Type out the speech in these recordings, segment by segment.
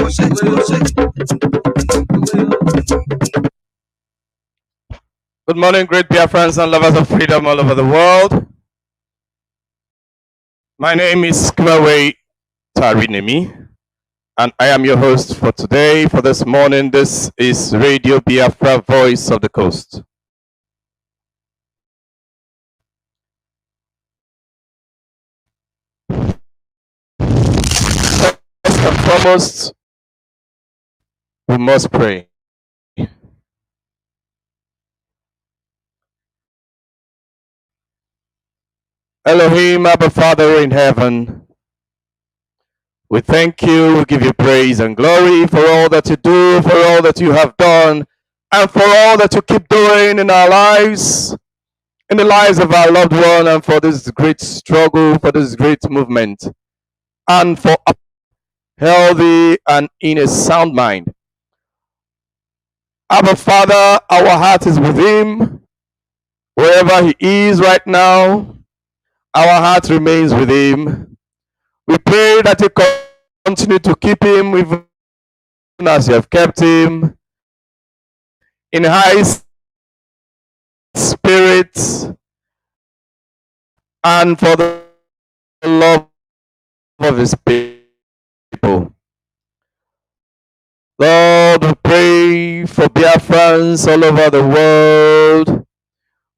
Good morning, great Biafrans and lovers of freedom all over the world. My name is Kimawe Tarinemi, and I am your host for today. For this morning, this is Radio Biafra, Voice of the Coast. First and foremost, we must pray. Elohim, Abba Father in heaven, we thank you, we give you praise and glory for all that you do, for all that you have done, and for all that you keep doing in our lives, in the lives of our loved one, and for this great struggle, for this great movement, and for a healthy and in a sound mind. Abba Father, our heart is with him, wherever he is right now. Our heart remains with him. We pray that you continue to keep him even as you have kept him in high spirits and for the love of his people. Lord, we pray for Biafrans all over the world.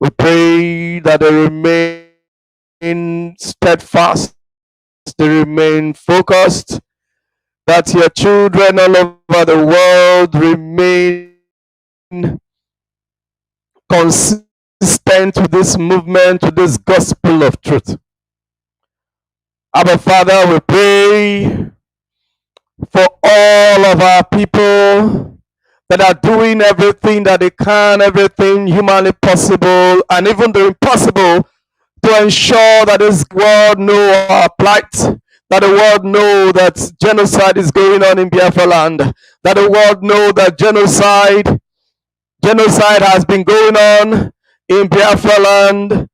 We pray that they remain steadfast, they remain focused, that your children all over the world remain consistent with this movement, with this gospel of truth. Abba Father, we pray for all of our people that are doing everything that they can, everything humanly possible, and even the impossible, to ensure that this world know our plight, that the world know that genocide is going on in Biafra land, that the world know that genocide has been going on in Biafra land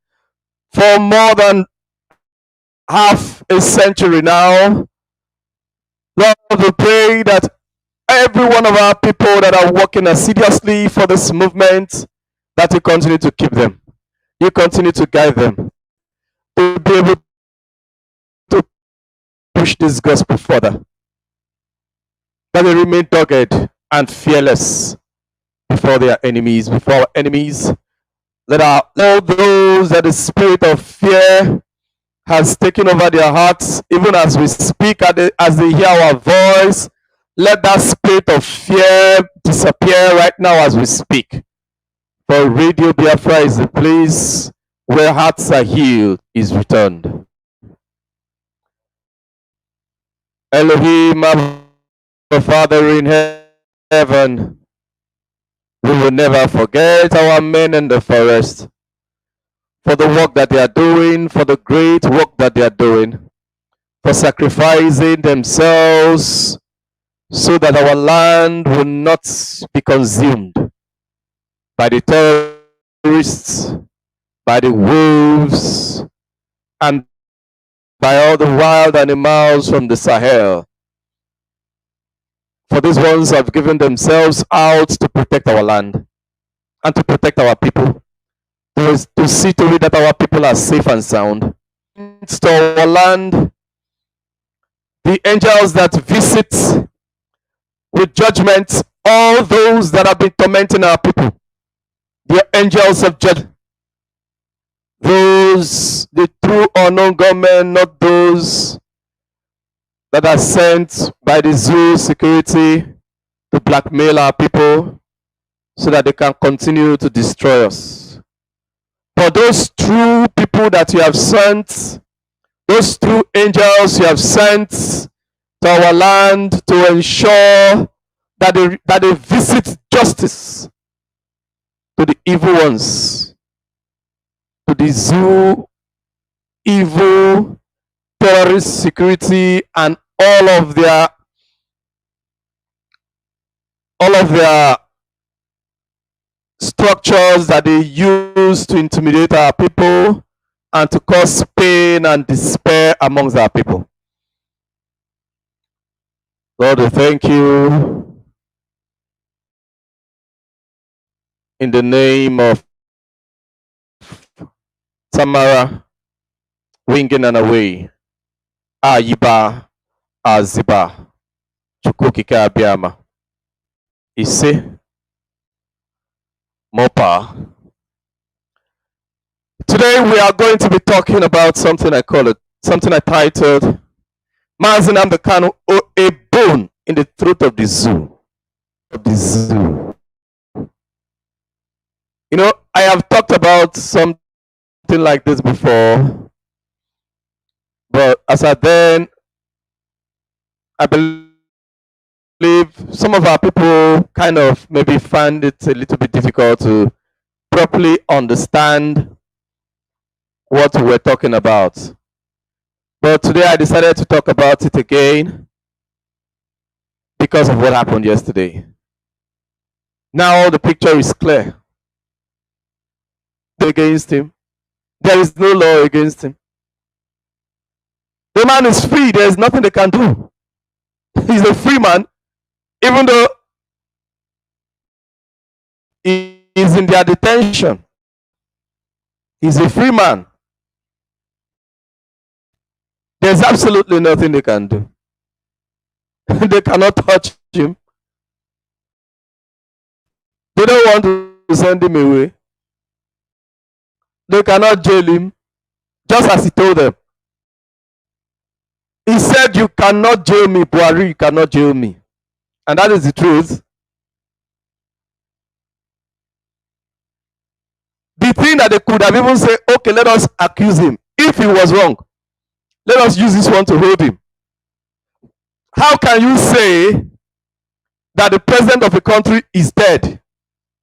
for more than half a century now. Lord, we pray that every one of our people that are working assiduously for this movement, that you continue to keep them, you continue to guide them, to be able to push this gospel further, that they remain dogged and fearless before their enemies, before our enemies, that all those that the spirit of fear has taken over their hearts, even as we speak, as they hear our voice, let that spirit of fear disappear right now as we speak. For Radio Biafra is the place where hearts are healed, is returned. Elohim, our Father in heaven, we will never forget our men in the forest for the work that they are doing, for the great work that they are doing, for sacrificing themselves so that our land will not be consumed by the terrorists, by the wolves, and by all the wild animals from the Sahel. For these ones have given themselves out to protect our land and to protect our people, to see to it that our people are safe and sound. To our land, the angels that visit with judgment all those that have been tormenting our people, the angels of judgment, those, the true or known government, not those that are sent by the zoo security to blackmail our people so that they can continue to destroy us. For those true people that you have sent, those true angels you have sent to our land to ensure that they visit justice to the evil ones, to the zoo, evil, terrorist security, and all of their structures that they use to intimidate our people and to cause pain and despair amongst our people. Lord, we thank you in the name of Tamara, winging and away. Ayiba, Aziba, Chukukika Abiama, Ise, Mopa. Today we are going to be talking about something I titled Mazi Nnnamdi Kanu, a bone in the throat of the zoo. You know, I have talked about something like this before, but as I believe some of our people kind of maybe find it a little bit difficult to properly understand what we're talking about. But today I decided to talk about it again because of what happened yesterday. Now the picture is clear. Against him. There is no law against him. The man is free. There is nothing they can do. He's a free man, even though he is in their detention. He's a free man. There's absolutely nothing they can do. They cannot touch him. They don't want to send him away. They cannot jail him, just as he told them. He said, "You cannot jail me, Buhari, you cannot jail me." And that is the truth. The thing that they could have even said, okay, let us accuse him. If he was wrong, let us use this one to hold him. How can you say that the president of a country is dead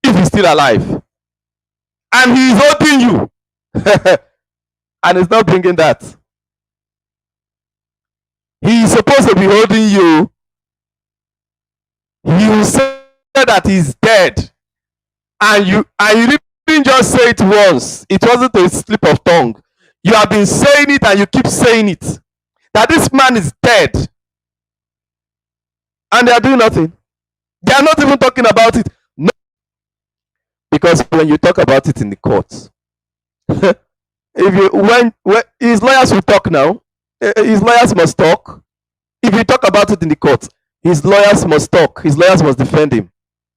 if he's still alive? And he is holding you. And he's not bringing that. He is supposed to be holding you. He will say that he's dead. And you didn't just say it once. It wasn't a slip of tongue. You have been saying it and you keep saying it. That this man is dead. And they are doing nothing. They are not even talking about it. No. Because when you talk about it in the courts, when his lawyers will talk now, his lawyers must talk. If you talk about it in the court, his lawyers must talk. His lawyers must defend him.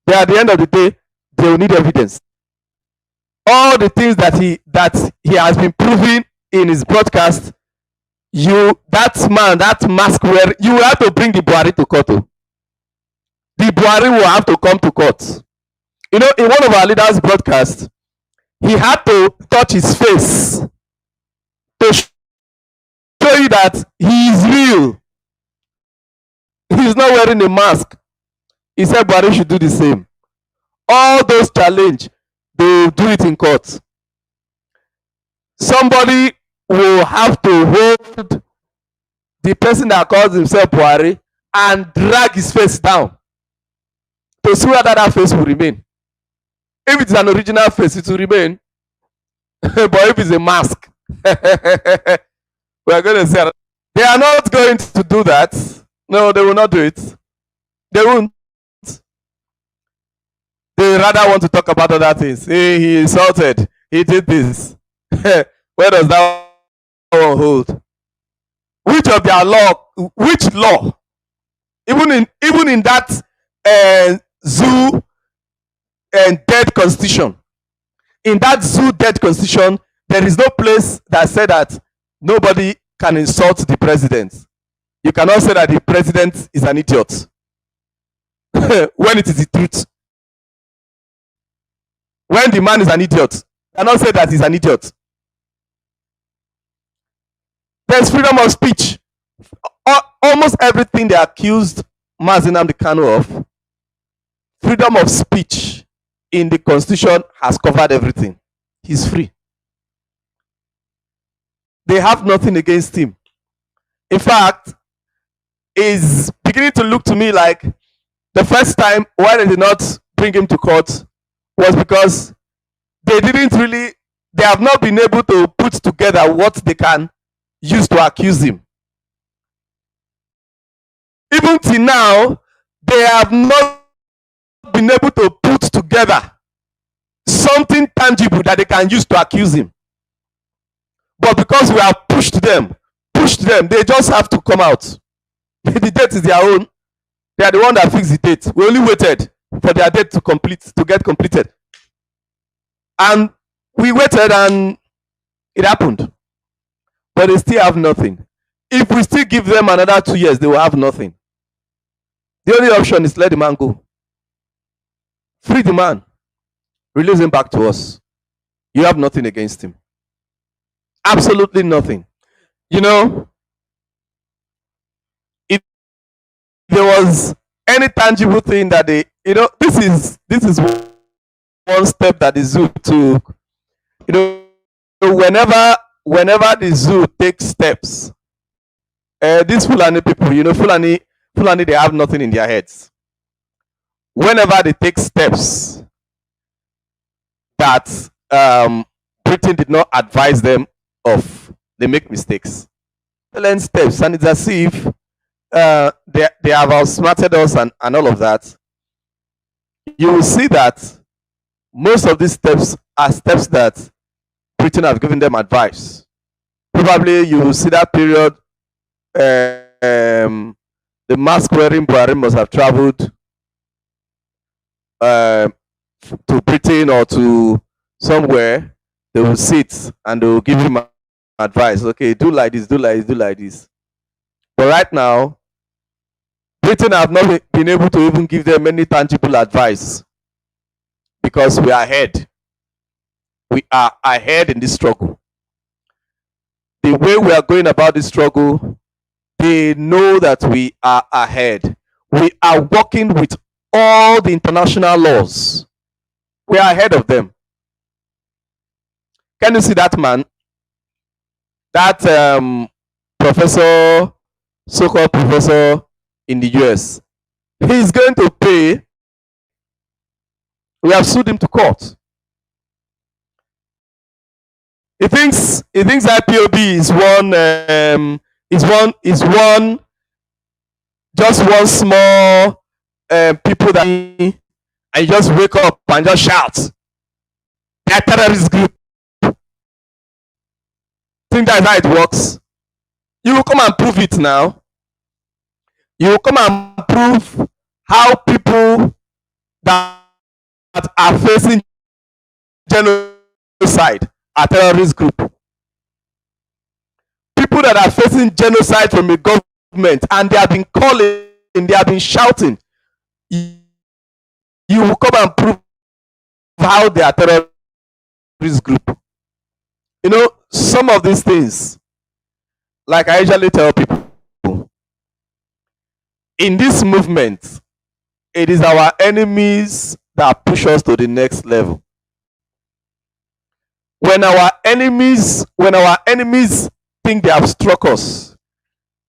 Then at the end of the day, they will need evidence. All the things that he has been proving in his broadcast, that mask wearer, you will have to bring the Buhari to court. The Buhari will have to come to court. You know, in one of our leaders' broadcasts, he had to touch his face to show you that he is real. He is not wearing a mask. He said Buhari should do the same. All those challenge, they will do it in court. Somebody will have to hold the person that calls himself Buhari and drag his face down to see whether that face will remain. If it's an original face, it will remain. But if it's a mask, we are going to say they are not going to do that. No, they will not do it. They won't. They rather want to talk about other things. He insulted. He did this. Where does that one hold? Which of their law? Which law? Even in that zoo and dead constitution. In that zoo dead constitution, there is no place that said that nobody can insult the president. You cannot say that the president is an idiot when it is the truth. When the man is an idiot, you cannot say that he's an idiot. There's freedom of speech. Almost everything they accused Mazi Nnnamdi Kanu of, freedom of speech in the constitution has covered everything. He's free. They have nothing against him. In fact, it's beginning to look to me like the first time why they did not bring him to court was because they have not been able to put together what they can use to accuse him. Even till now, they have not been able to put together something tangible that they can use to accuse him. But because we have pushed them, they just have to come out. The date is their own. They are the one that fixed the date. We only waited for their date to get completed. And we waited and it happened. But they still have nothing. If we still give them another 2 years, they will have nothing. The only option is let the man go. Free the man. Release him back to us. You have nothing against him. Absolutely nothing. You know, if there was any tangible thing that they, this is one step that the zoo took. Whenever the zoo takes steps, these Fulani people, Fulani, they have nothing in their heads. Whenever they take steps that Britain did not advise them of, they make mistakes. They learn steps, and it's as if they have outsmarted us and all of that. You will see that most of these steps are steps that Britain have given them advice. Probably you will see that period the mask wearing Buhari must have traveled to Britain or to somewhere. They will sit and they will give him advice. Okay, do like this, do like this, do like this. But right now, Britain have not been able to even give them any tangible advice because we are ahead. We are ahead in this struggle. The way we are going about this struggle, they know that we are ahead. We are working with all the international laws. We are ahead of them. Can you see that man? That professor, so-called professor in the US. He's going to pay. We have sued him to court. He thinks IPOB is one just one small people that and you just wake up and just shout. They're a terrorist group. Think that's how it works. You will come and prove it now. You will come and prove how people that are facing genocide are terrorist group. People that are facing genocide from a government and they have been calling, they have been shouting. You will come and prove how they are terrorist group. Some of these things, like I usually tell people, in this movement, it is our enemies that push us to the next level. When our enemies think they have struck us,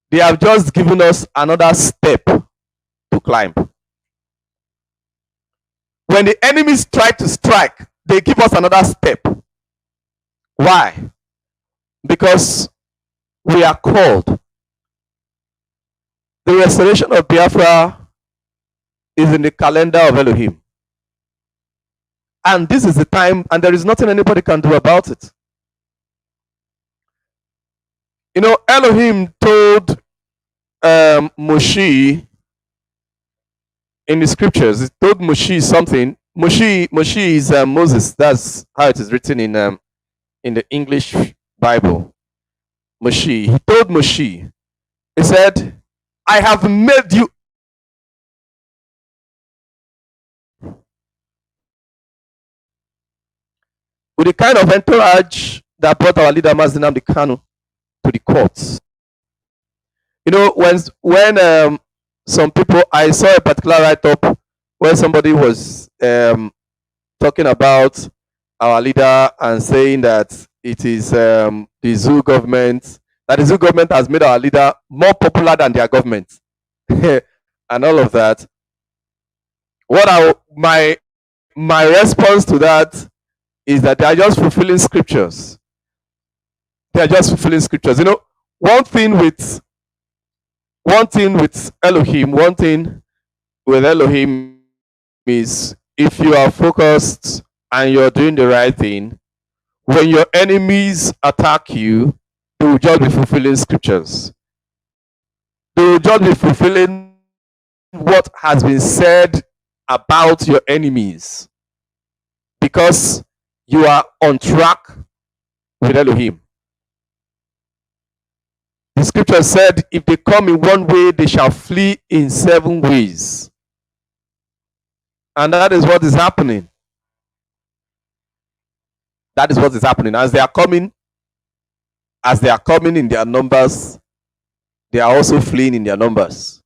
they have just given us another step to climb. When the enemies try to strike, they give us another step. Why? Because we are called. The restoration of Biafra is in the calendar of Elohim. And this is the time, and there is nothing anybody can do about it. Elohim told Moshe in the scriptures, he told Moshe something. Moshe is Moses. That's how it is written in the English Bible. Moshe. He told Moshe, he said, I have made you with the kind of entourage that brought our leader Mazi Nnnamdi Kanu to the courts. When some people, I saw a particular write-up where somebody was talking about our leader and saying that it is the zoo government, that the zoo government has made our leader more popular than their government and all of that. My response to that is that they are just fulfilling scriptures. They are just fulfilling scriptures. One thing with one thing with Elohim is if you are focused and you're doing the right thing, when your enemies attack you, they will just be fulfilling scriptures. They will just be fulfilling what has been said about your enemies because you are on track with Elohim. The scripture said, if they come in one way, they shall flee in 7 ways. And that is what is happening. That is what is happening. As they are coming in their numbers, they are also fleeing in their numbers.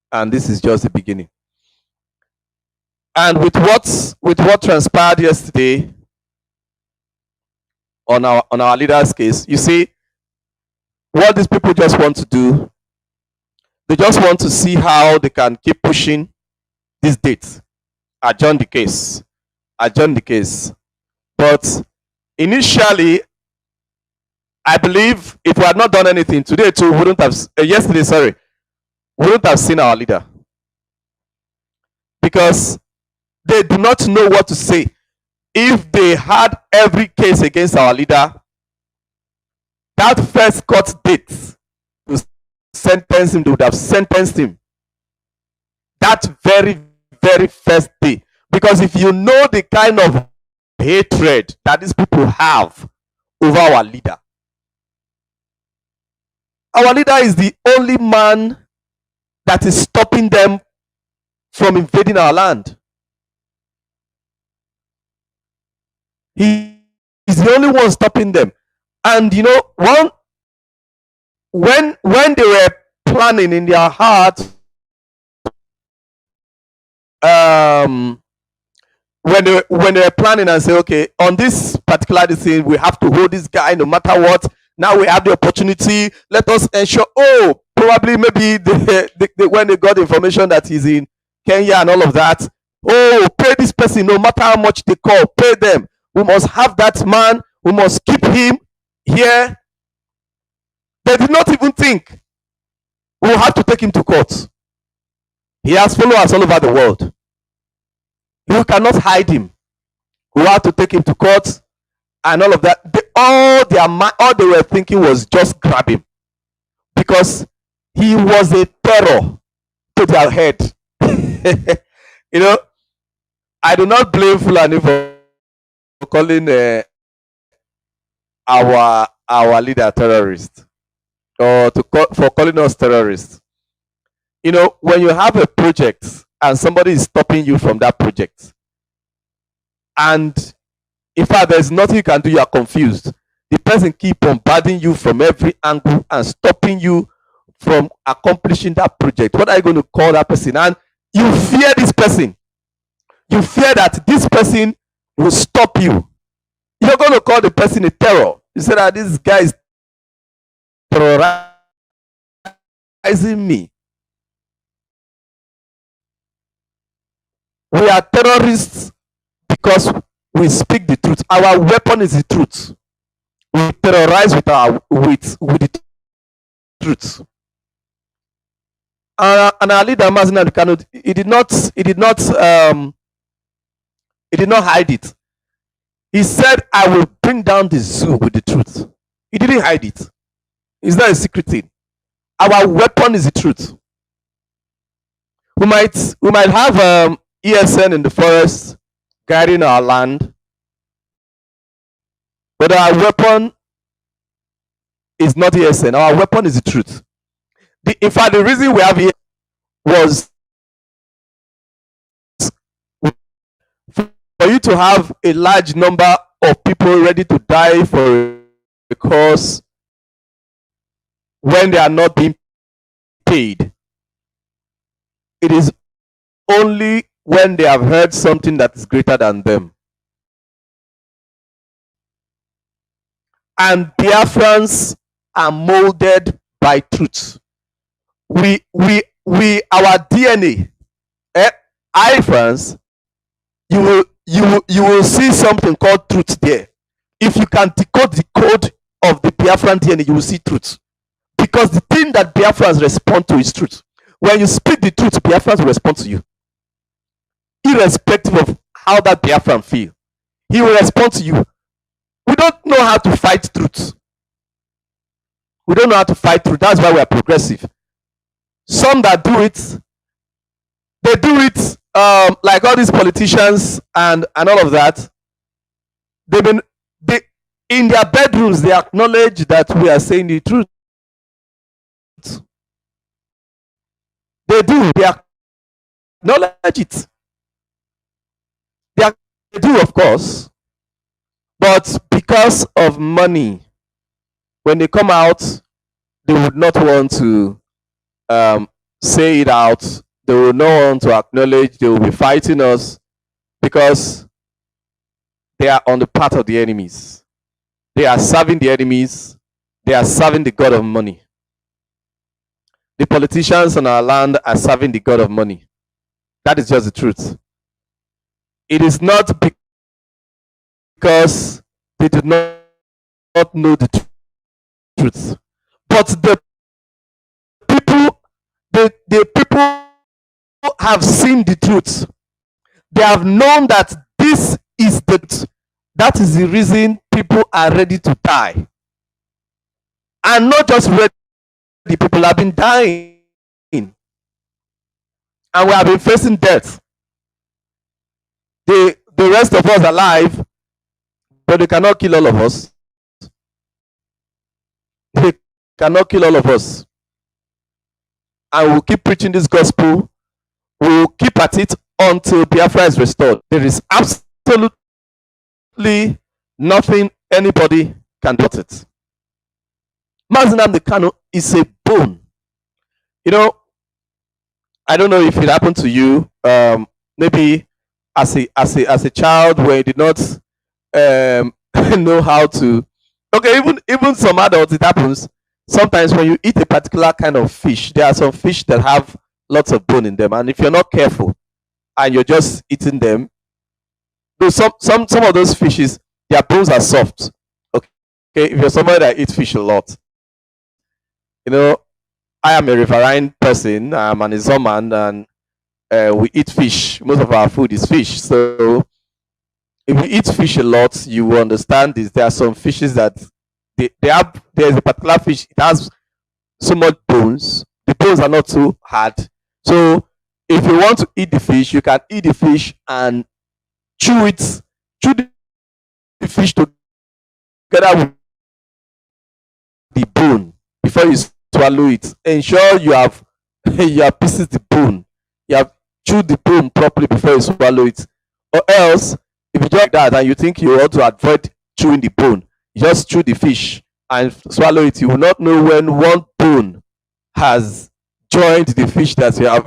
And this is just the beginning. And with what transpired yesterday on our leader's case, you see, what these people just want to do, they just want to see how they can keep pushing this date, adjourn the case. But initially, I believe if we had not done anything today too, wouldn't have seen our leader, because they do not know what to say. If they had every case against our leader, that first court date to sentence him, they would have sentenced him that very, very first day. Because if you know the kind of hatred that these people have over our leader is the only man that is stopping them from invading our land. He is the only one stopping them. And you know, when they were planning in their heart, when they were planning and say, okay, on this particular thing, we have to hold this guy no matter what. Now we have the opportunity. Let us ensure. Oh, probably maybe when they got information that he's in Kenya and all of that. Oh, pay this person no matter how much they call. Pay them. We must have that man. We must keep him here. They did not even think we will have to take him to court. He has followers all over the world. You cannot hide him. We have to take him to court and all of that. All they were thinking was just grab him, because he was a terror to their head. You know, I do not blame Fulani for calling our leader terrorist, or for calling us terrorists. You know, when you have a project and somebody is stopping you from that project, and in fact there's nothing you can do, you are confused, the person keep bombarding you from every angle and stopping you from accomplishing that project, what are you going to call that person? And you fear this person. You fear that this person will stop you. You're going to call the person a terror. You say that this guy is terrorizing me. We are terrorists because we speak the truth. Our weapon is the truth. We terrorize with the truth. And our leader Mazi Nnnamdi Kanu, he did not hide it. He said, "I will bring down the zoo with the truth." He didn't hide it. It's not a secret thing. Our weapon is the truth. We might have ESN in the forest guiding our land, but our weapon is not ESN. Our weapon is the truth. In fact, the reason we have here was for you to have a large number of people ready to die for a cause when they are not being paid. It is only when they have heard something that is greater than them. And Biafrans are molded by truth. Our DNA, France, you will see something called truth there. If you can decode the code of the Biafran DNA, you will see truth. because the thing that Biafrans respond to is truth. When you speak the truth, Biafrans will respond to you, irrespective of how that Biafran feel. He will respond to you. We don't know how to fight truth. We don't know how to fight truth. That's why we are progressive. Some that do it, they do it like all these politicians and all of that. They in their bedrooms they acknowledge that we are saying the truth. They do. They acknowledge it. They do, of course, but because of money, when they come out, they would not want to say it out. They will not want to acknowledge. They will be fighting us because they are on the part of the enemies. They are serving the enemies. They are serving the god of money. The politicians on our land are serving the god of money. That is just the truth. It is not because they do not know the truth, but the people have seen the truth. They have known that this is the truth. That is the reason people are ready to die. And not just ready, people have been dying. And we have been facing death. The rest of us alive, but they cannot kill all of us. They cannot kill all of us. And we'll keep preaching this gospel. We'll keep at it until Biafra is restored. There is absolutely nothing anybody can do it. Mazi Nnnamdi Kanu is a bone. You know, I don't know if it happened to you. Maybe as a child where you did not know how to. Okay, even some adults, it happens. Sometimes when you eat a particular kind of fish, there are some fish that have lots of bone in them, and if you're not careful and you're just eating them, some of those fishes, their bones are soft. Okay, if you're somebody that eats fish a lot, you know, I am a riverine person. I'm an Izoman, and we eat fish. Most of our food is fish. So if you eat fish a lot, you will understand this. There are some fishes that there's a particular fish, it has so much bones. The bones are not so hard. So if you want to eat the fish, you can eat the fish and chew the fish together with the bone before you swallow it. Ensure you have pieces the bone. You have chewed the bone properly before you swallow it. Or else, if you do like that and you think you want to avoid chewing the bone, you just chew the fish and swallow it. You will not know when one bone has joined the fish that you have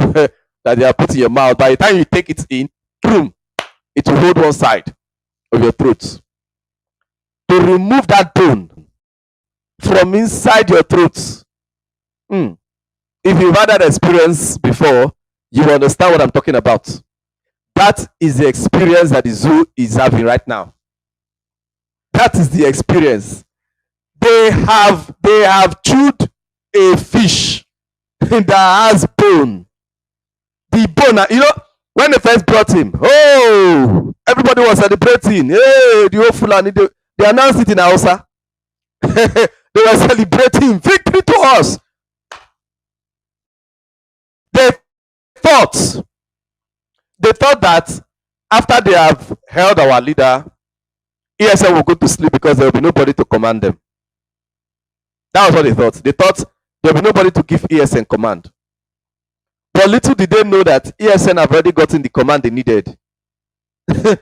that you have put in your mouth. By the time you take it in, boom, it will hold one side of your throat. To remove that bone from inside your throat, if you've had that experience before, you understand what I'm talking about. That is the experience that the zoo is having right now. That is the experience. They have chewed a fish that has bone. The bone, you know, when they first brought him, oh, everybody was celebrating. Hey, the old Fulani, they announced it in Hausa. They were celebrating victory to us. They thought that after they have held our leader, ESN will go to sleep because there will be nobody to command them. That was what they thought. They thought there will be nobody to give ESN command. But little did they know that ESN have already gotten the command they needed. The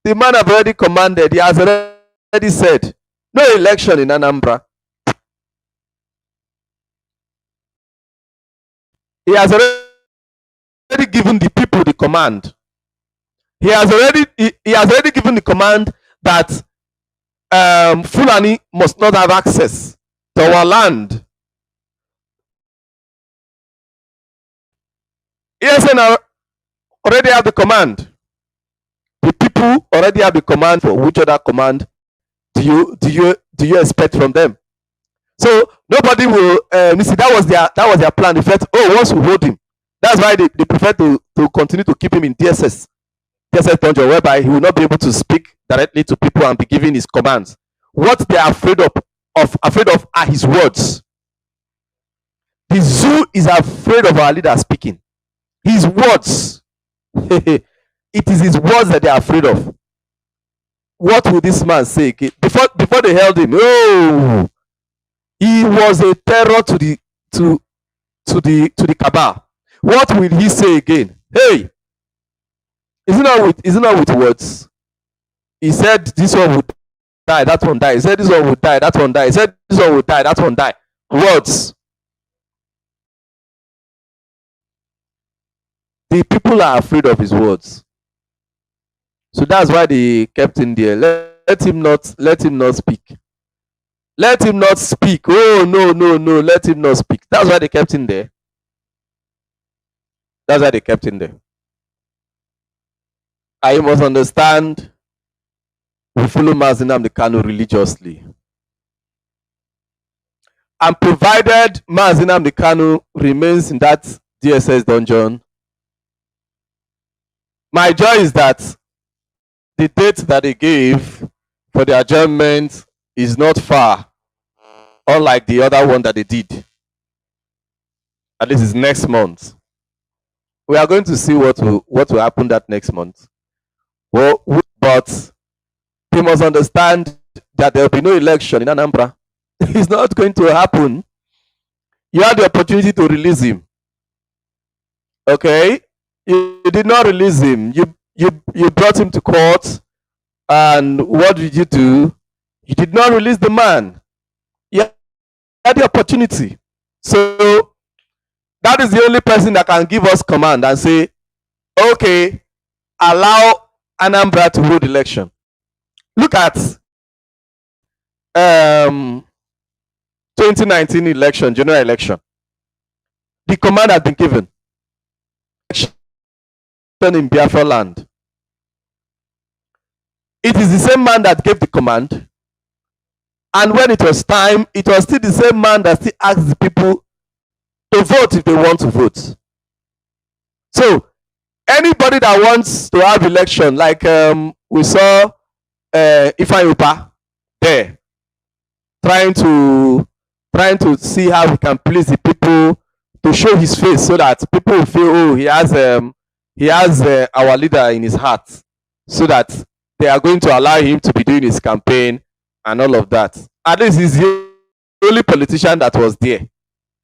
man have already commanded. He has already said, no election in Anambra. He has already given the people the command. He has already given the command that Fulani must not have access to our land. ESN already have the command. The people already have the command. For which other command do you expect from them? So nobody will. You see, that was their plan. They felt, oh, once we hold him, that's why they prefer to continue to keep him in DSS dungeon, whereby he will not be able to speak directly to people and be giving his commands. What they are afraid of are his words. The zoo is afraid of our leader speaking. His words. It is his words that they are afraid of. What will this man say again? Before they held him, oh, he was a terror to the cabal. What will he say again? Hey, is it not with words? He said this one would die, that one die. He said this one would die, that one die. He said this one would die, that one die. Words. The people are afraid of his words. So that's why they kept him there. Let him not speak. Let him not speak. Oh, no. Let him not speak. That's why they kept him there. That's why they kept him there. I must understand, we follow Mazi Nnnamdi Kanu religiously. And provided Mazi Nnnamdi Kanu remains in that DSS dungeon, my joy is that the date that they gave for the adjournment is not far, unlike the other one that they did. At least it's next month. We are going to see what will happen that next month. Well, but they must understand that there will be no election in Anambra. It's not going to happen. You had the opportunity to release him. Okay? You did not release him. You brought him to court, and what did you do? You did not release the man. You had the opportunity. So that is the only person that can give us command and say, okay, allow Anambra to hold election. Look at 2019 election, general election. The command has been given. In Biafra land. It is the same man that gave the command, and when it was time, it was still the same man that still asked the people to vote if they want to vote. So anybody that wants to have election, like we saw Ifeanyi Ubah there, trying to see how he can please the people, to show his face so that people will feel, oh, he has our leader in his heart, so that they are going to allow him to be doing his campaign and all of that. At least he's the only politician that was there.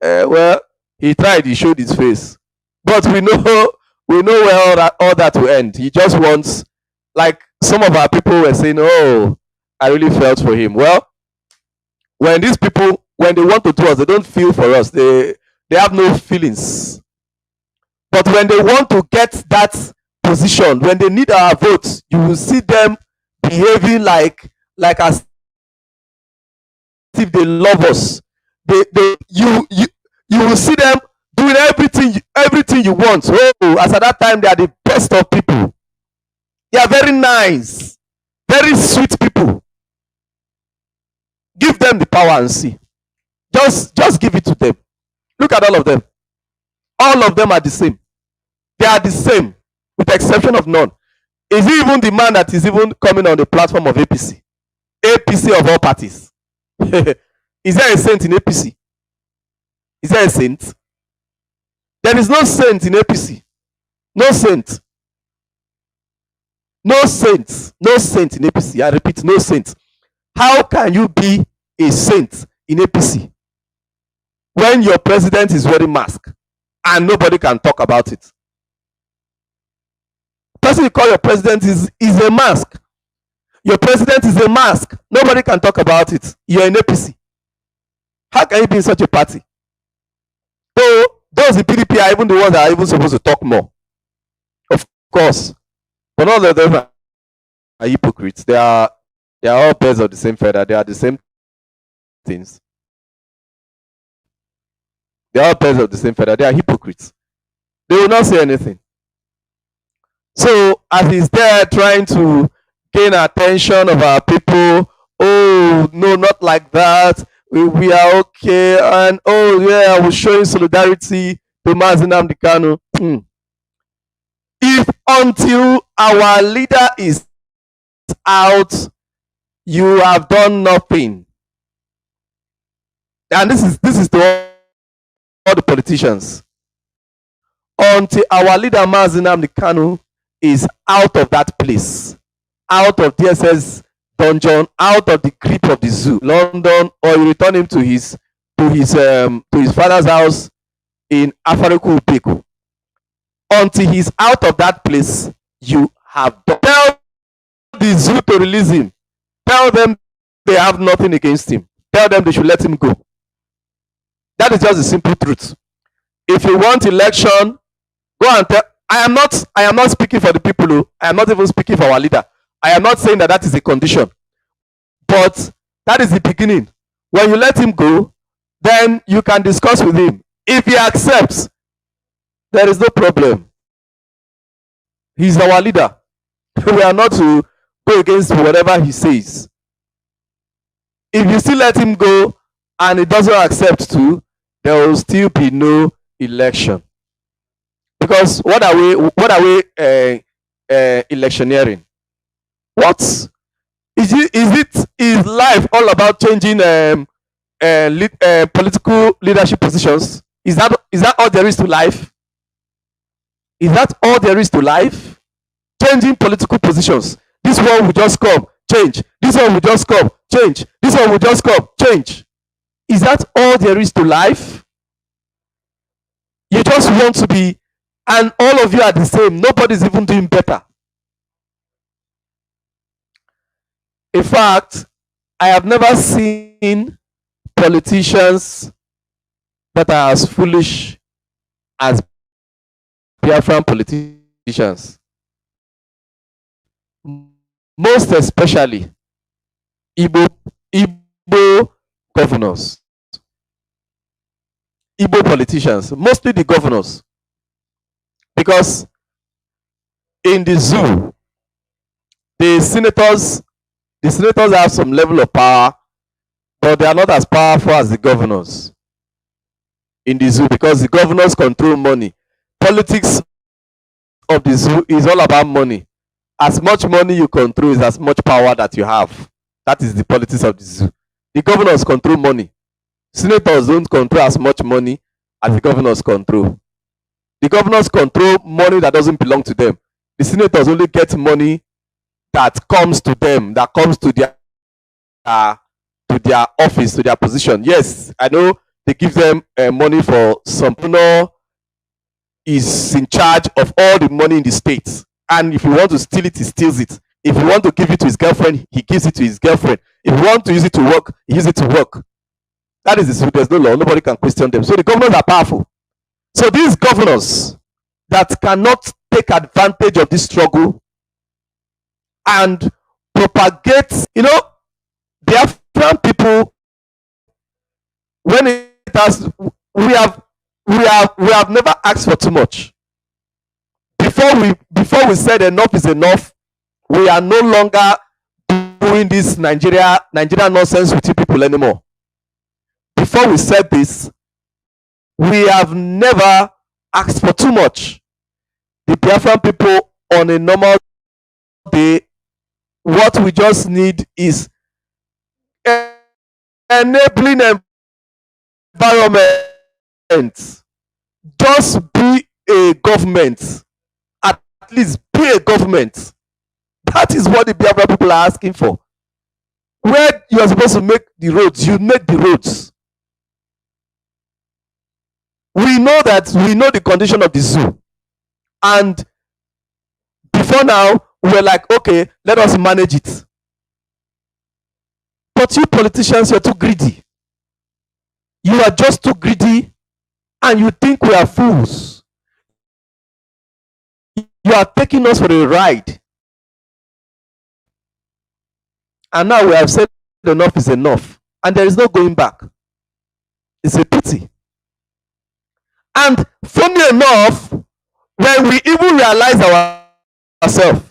Well, he tried, he showed his face, but we know where all that will end. He just wants, like some of our people were saying, oh, I really felt for him. Well, when these people, when they want to do us, they don't feel for us. They have no feelings. But when they want to get that position, when they need our votes, you will see them behaving like as if they love us. You will see them doing everything you want. Oh, as at that time, they are the best of people. They are very nice, very sweet people. Give them the power and see. Just give it to them. Look at all of them. All of them are the same. They are the same, with the exception of none. Is he even the man that is even coming on the platform of APC? APC of all parties. Is there a saint in APC? Is there a saint? There is no saint in APC. No saint. No saint. No saint in APC. I repeat, no saint. How can you be a saint in APC when your president is wearing mask and nobody can talk about it? The person you call your president is a mask. Your president is a mask. Nobody can talk about it. You're in APC. How can you be in such a party? So those in PDP are even the ones that are even supposed to talk more. Of course. But all of them are hypocrites. They are all birds of the same feather. They are the same things. They are all birds of the same feather. They are hypocrites. They will not say anything. So as he's there trying to gain attention of our people, oh no, not like that. we are okay, and oh yeah, I was showing solidarity to Mazi Nnnamdi Kanu. If until our leader is out, you have done nothing. And this is to all the politicians. Until our leader Mazi Nnnamdi Kanu is out of that place, out of DSS dungeon, out of the grip of the zoo, London, or you return him to his father's house in Afariku Upeko. Until he's out of that place, you have done. Tell the zoo to release him. Tell them they have nothing against him. Tell them they should let him go. That is just the simple truth. If you want election, go and tell. I am not speaking for the people. I am not even speaking for our leader. I am not saying that that is a condition, but that is the beginning. When you let him go, then you can discuss with him. If he accepts, there is no problem. He's our leader. We are not to go against whatever he says. If you still let him go and he doesn't accept to, there will still be no election. Because what are we electioneering? What is it? Is life all about changing political leadership positions? Is that all there is to life? Is that all there is to life? Changing political positions. This one will just come, change. This one will just come, change. This one will just come, change. Is that all there is to life? You just want to be, and all of you are the same. Nobody's even doing better. In fact, I have never seen politicians that are as foolish as Biafran politicians. Most especially Igbo governors, Igbo politicians, mostly the governors. Because in the zoo, the senators have some level of power, but they are not as powerful as the governors in the zoo, because the governors control money. Politics of the zoo is all about money. As much money you control is as much power that you have. That is the politics of the zoo. The governors control money. Senators don't control as much money as the governors control. The governors control money that doesn't belong to them. The senators only get money that comes to them, that comes to their office, to their position. Yes, I know they give them money for some. Is in charge of all the money in the state, and if you want to steal it, he steals it. If you want to give it to his girlfriend, he gives it to his girlfriend. If you want to use it to work, he uses it to work. That is the truth. There's no law. Nobody can question them. So the governors are powerful. So these governors that cannot take advantage of this struggle and propagate, the African people, when it has, we have never asked for too much. Before we said enough is enough, we are no longer doing this Nigeria nonsense with you people anymore. Before we said this, we have never asked for too much. The Biafran people on a normal day, what we just need is enabling environment. Just be a government. At least be a government. That is what the Biafra people are asking for. Where you are supposed to make the roads, you make the roads. We know the condition of the zoo. And before now, we were like, okay, let us manage it. But you politicians, you're too greedy. You are just too greedy, and you think we are fools. You are taking us for a ride. And now we have said enough is enough. And there is no going back. It's a pity. And funny enough, when we even realize ourselves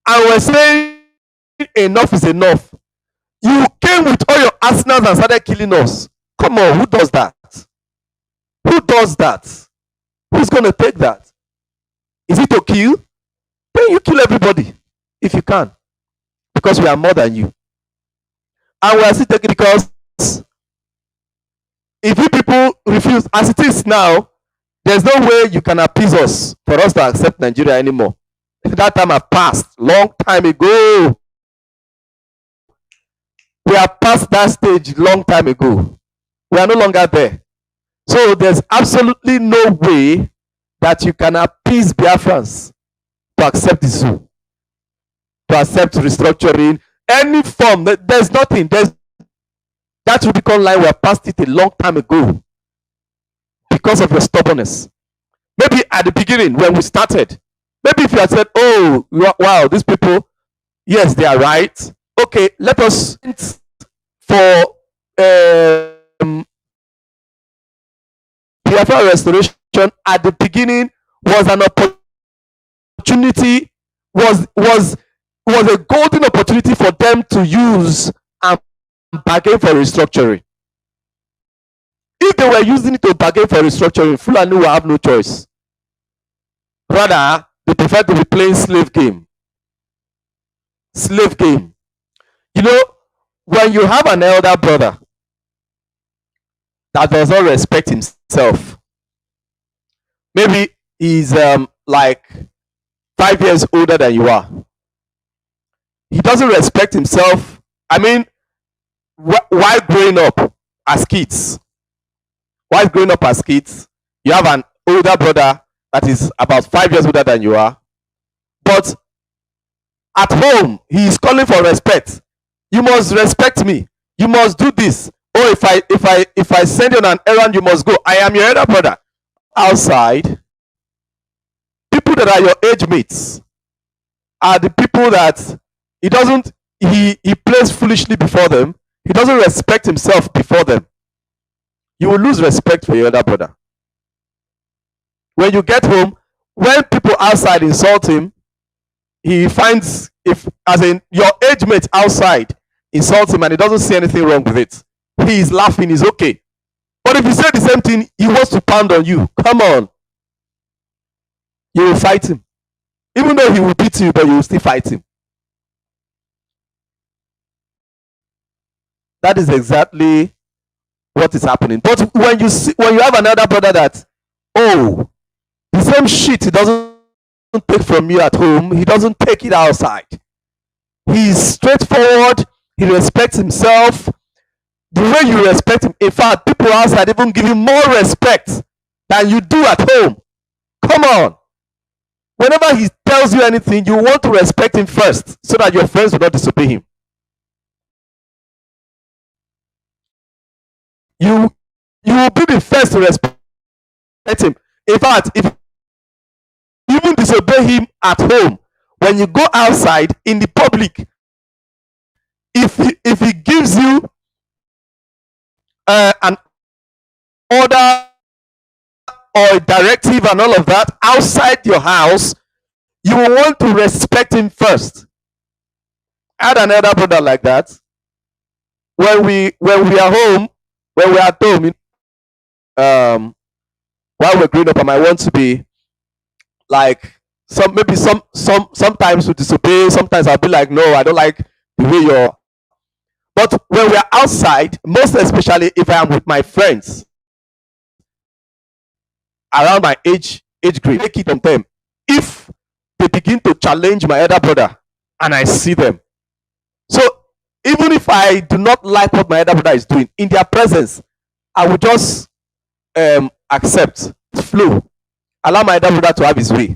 and we're saying enough is enough, You came with all your arsenals and started killing us. Come on, who does that? Who does that? Who's going to take that? Is it to kill? Then you kill everybody if you can, because we are more than you. And we are still taking, because if you people refuse, as it is now, there's no way you can appease us for us to accept Nigeria anymore. That time has passed long time ago. We are past that stage long time ago. We are no longer there. So there's absolutely no way that you can appease Biafrans to accept the zoo, to accept restructuring, any form. There's nothing. That Rubicon line, we have passed it a long time ago because of your stubbornness. Maybe at the beginning when we started, maybe if you had said, oh, wow, these people, yes, they are right. Okay, let us for Biafra restoration at the beginning was an opportunity, was a golden opportunity for them to use and bargain for restructuring. If they were using it to bargain for restructuring, Fulani will have no choice. Rather, they prefer to be playing slave game. Slave game. You know, when you have an elder brother that does not respect himself, maybe he's like 5 years older than you are. He doesn't respect himself. I mean, while growing up as kids, you have an older brother that is about 5 years older than you are, but at home he is calling for respect. You must respect me. You must do this. Oh, if I send you on an errand, you must go. I am your elder brother. Outside, people that are your age mates are the people that he plays foolishly before them. He doesn't respect himself before them. You will lose respect for your elder brother. When you get home, when people outside insult him, he finds, if as in your age mate outside insults him and he doesn't see anything wrong with it, he is laughing, he's okay. But if you say the same thing, he wants to pound on you. Come on. You will fight him. Even though he will beat you, but you will still fight him. That is exactly what is happening. But when you have another brother that, oh, the same shit he doesn't take from you at home, he doesn't take it outside. He's straightforward. He respects himself. The way you respect him, in fact, people outside even give him more respect than you do at home. Come on. Whenever he tells you anything, you want to respect him first so that your friends will not disobey him. You will be the first to respect him. In fact, if you even disobey him at home, when you go outside in the public, if he gives you an order or a directive and all of that outside your house, you will want to respect him first. I had an elder brother like that. When we are home, when we're at home, while we're growing up, I might want to be like sometimes we disobey, sometimes I'll be like, no, I don't like the way you're. But when we're outside, most especially if I am with my friends around my age grade, take it on them. If they begin to challenge my elder brother and I see them, so even if I do not like what my elder brother is doing, in their presence, I will just accept, flow, allow my elder brother to have his way.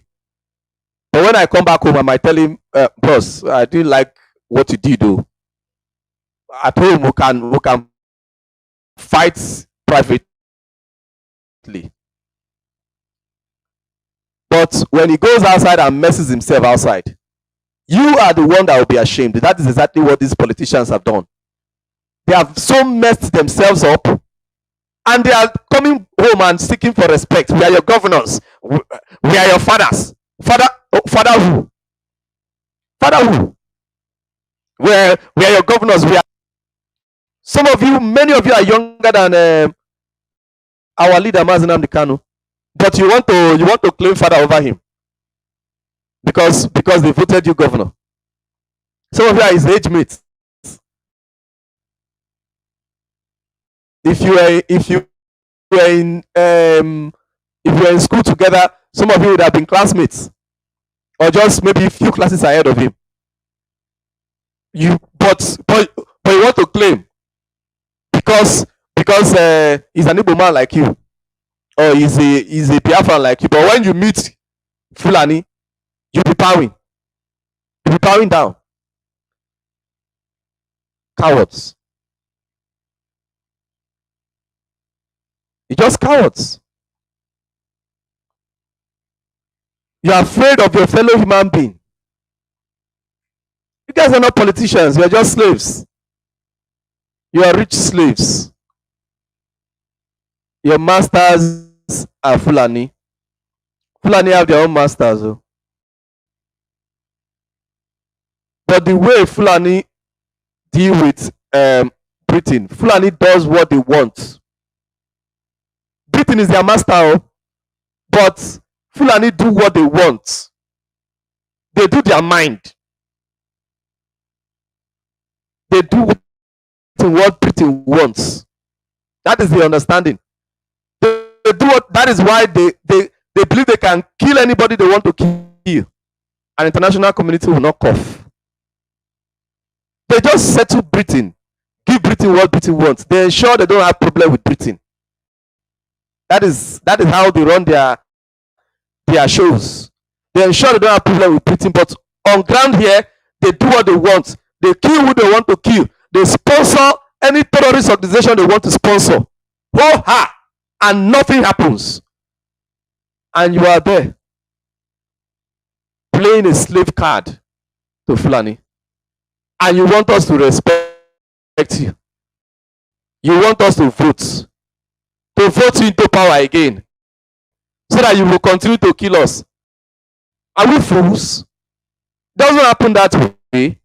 But when I come back home, I might tell him, boss, I didn't like what you did though. At home, we can fight privately. But when he goes outside and messes himself outside, you are the one that will be ashamed. That is exactly what these politicians have done. They have so messed themselves up, and they are coming home and seeking for respect. We are your governors. We are your fathers. Father who? Father who? We are your governors. We are Some of you, many of you are younger than our leader Mazi Nnnamdi Kanu, but you want to claim father over him because they voted you governor. Some of you are his age mates. Were in if you were in school together, some of you would have been classmates or just maybe a few classes ahead of him. But you want to claim because he's an Igbo man like you, or he's a Biafran like you. But when you meet Fulani, you'll be bowing down. Cowards. You're just cowards. You're afraid of your fellow human being. You guys are not politicians. You're just slaves. You are rich slaves. Your masters are Fulani. Fulani have their own masters. Oh. But the way Fulani deal with Britain, Fulani does what they want. Britain is their master, oh, but Fulani do what they want. They do their mind. They do what Britain wants. That is the understanding. They do what. That is why they believe they can kill anybody they want to kill. An international community will not cough. They just settle Britain, give Britain what Britain wants. They ensure they don't have problem with Britain. That is how they run their shows. They ensure they don't have problem with Britain, but on ground here, they do what they want. They kill who they want to kill. They sponsor any terrorist organization they want to sponsor. Ho-ha! And nothing happens. And you are there playing a slave card to Fulani. And you want us to respect you. You want us to vote you into power again, so that you will continue to kill us. Are we fools? Doesn't happen that way.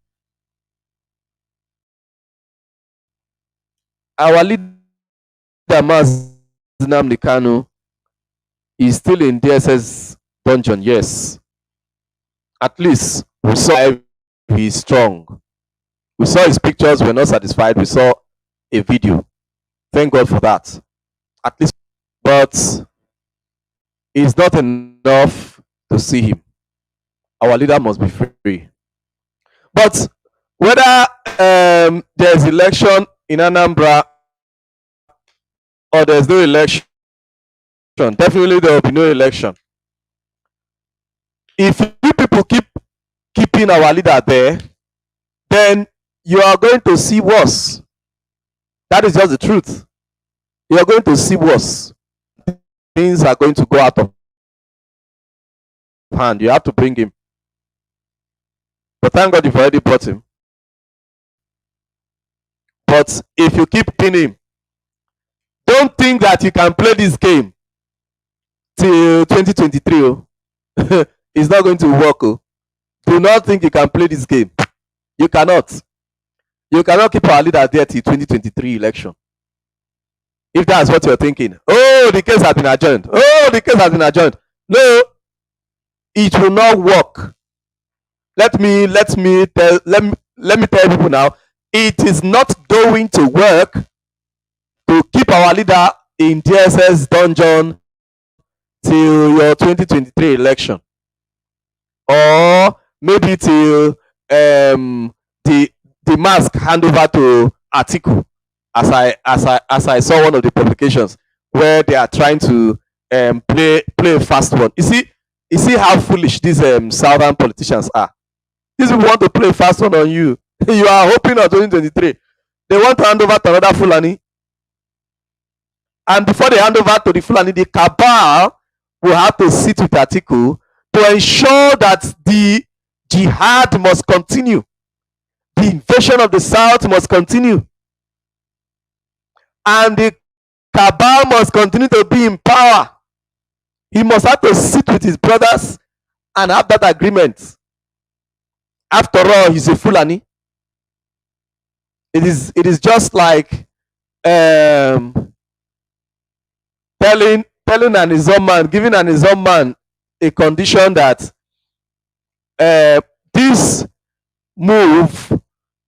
Our leader Mazi Nnnamdi Kanu is still in DSS dungeon. Yes, at least we saw he's strong. We saw his pictures. We're not satisfied. We saw a video. Thank God for that. At least, but it's not enough to see him. Our leader must be free. But whether there's election in Anambra or there's no election, definitely there will be no election. If you people keeping our leader there, then you are going to see worse. That is just the truth. You are going to see worse. Things are going to go out of hand. You have to bring him. But thank God you've already brought him. But if you keep pinning him, don't think that you can play this game till 2023. Oh. It's not going to work. Oh. Do not think you can play this game. You cannot. You cannot keep our leader there till 2023 election. If that's what you're thinking. Oh, the case has been adjourned. Oh, the case has been adjourned. No, it will not work. Let me tell people now, it is not going to work to keep our leader in DSS dungeon till your 2023 election, or maybe till the mask handover to Atiku, as I saw one of the publications where they are trying to play a fast one. You see how foolish these southern politicians are. These people want to play a fast one on you. You are hoping on 2023. They want to hand over to another Fulani. And before they hand over to the Fulani, the cabal will have to sit with Atiku to ensure that the jihad must continue. The invasion of the South must continue. And the cabal must continue to be in power. He must have to sit with his brothers and have that agreement. After all, he's a Fulani. it is just like telling an Izon man, giving an Izon man a condition that this move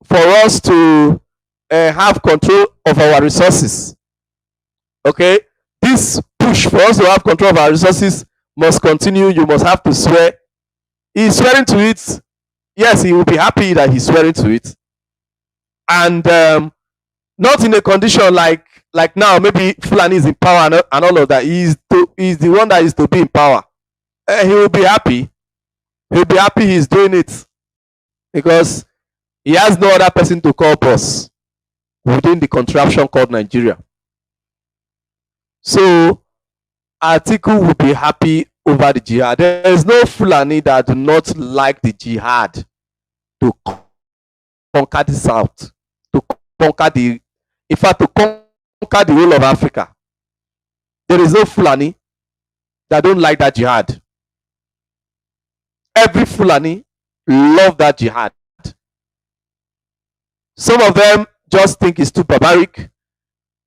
for us to have control of our resources, okay, this push for us to have control of our resources must continue. You must have to swear. He's swearing to it. Yes, he will be happy that he's swearing to it, and not in a condition like now. Maybe Fulani is in power and all of that. He's the one that is to be in power. He will be happy. He'll be happy he's doing it because he has no other person to call boss within the contraption called Nigeria. So Atiku will be happy over the jihad. There is no Fulani that do not like the jihad to conquer the South, to conquer the, in fact, to conquer the whole of Africa. There is no Fulani that don't like that jihad. Every Fulani love that jihad. Some of them just think it's too barbaric.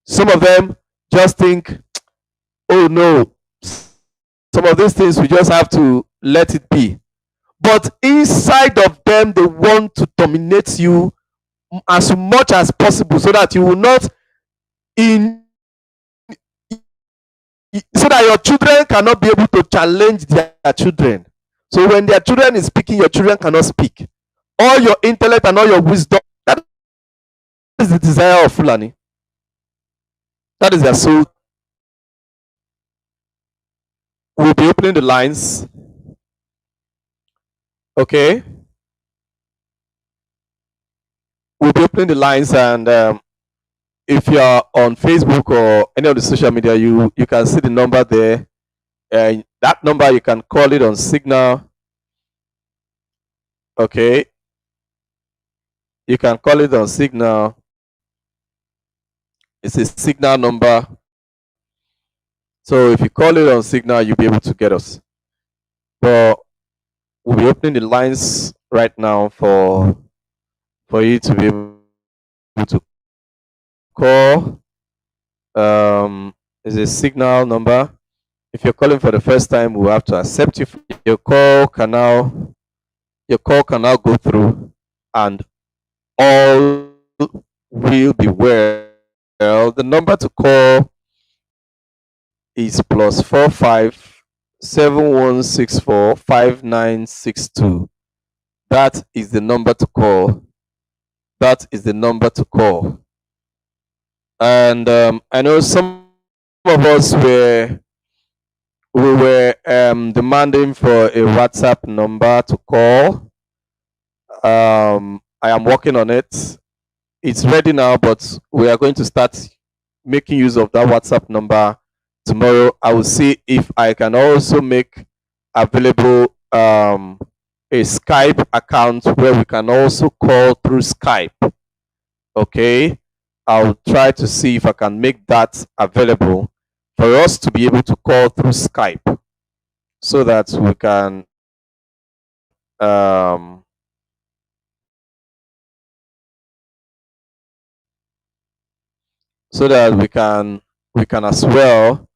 Some of them just think, oh no, some of these things we just have to let it be. But inside of them, they want to dominate you as much as possible so that you will not so that your children cannot be able to challenge their children. So when their children is speaking, your children cannot speak. All your intellect and all your wisdom, that is the desire of Fulani. That is their soul. We'll be opening the lines. Okay. We'll be opening the lines, and if you are on Facebook or any of the social media, you can see the number there. That number, you can call it on Signal. Okay. You can call it on Signal. It's a Signal number. So if you call it on Signal, you'll be able to get us. But we'll be opening the lines right now for you to be able to call. It's a Signal number. If you're calling for the first time, we'll have to accept you. Your call can now go through, and all will be well. The number to call is +45 7164 5962. That is the number to call. That is the number to call. And I know some of us were demanding for a WhatsApp number to call. I am working on it. It's ready now, but we are going to start making use of that WhatsApp number tomorrow. I will see if I can also make available a Skype account where we can also call through Skype. Okay, I'll try to see if I can make that available for us to be able to call through Skype, so that we can we can as well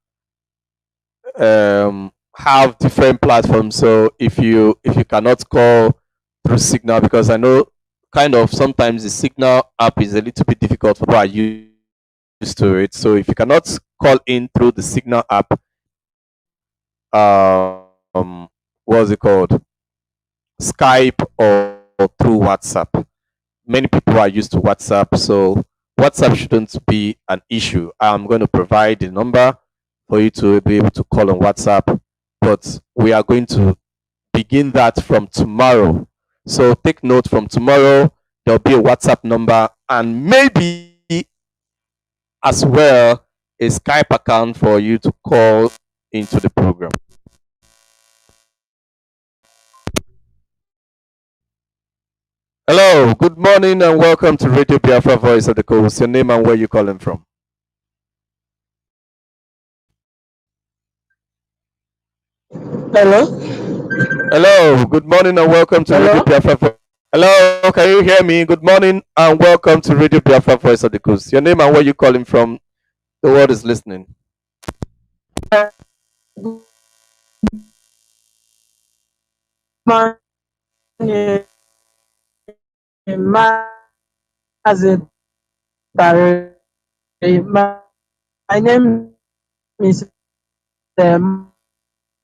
have different platforms. So if you cannot call through Signal, because I know kind of sometimes the Signal app is a little bit difficult for people are used to it. So if you cannot call in through the Signal app, what's it called? Skype or through WhatsApp. Many people are used to WhatsApp, so WhatsApp shouldn't be an issue. I'm going to provide the number for you to be able to call on WhatsApp, but we are going to begin that from tomorrow. So take note, from tomorrow, there'll be a WhatsApp number and maybe as well a Skype account for you to call into the program. Hello, good morning and welcome to Radio Biafra Voice of the Coast. Your name and where you calling from? Hello. Hello, good morning and welcome to Hello? Radio Biafra Voice. Hello, can you hear me? Good morning and welcome to Radio Biafra Voice of the Coast. Your name and where you calling from? The world is listening. Good morning, Mazi My name is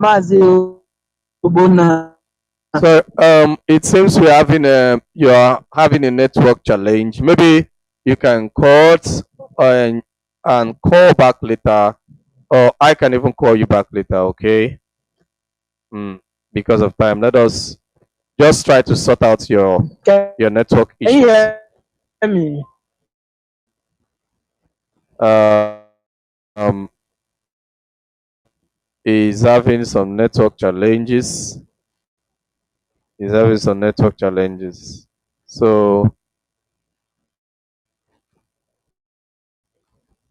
Mazi Ubona. So it seems you're having a network challenge. Maybe you can cut and call back later, or I can even call you back later. Okay. Mm, because of time, let us just try to sort out your network Can you issues. hear me? Um, is having some network challenges. He's having some network challenges. So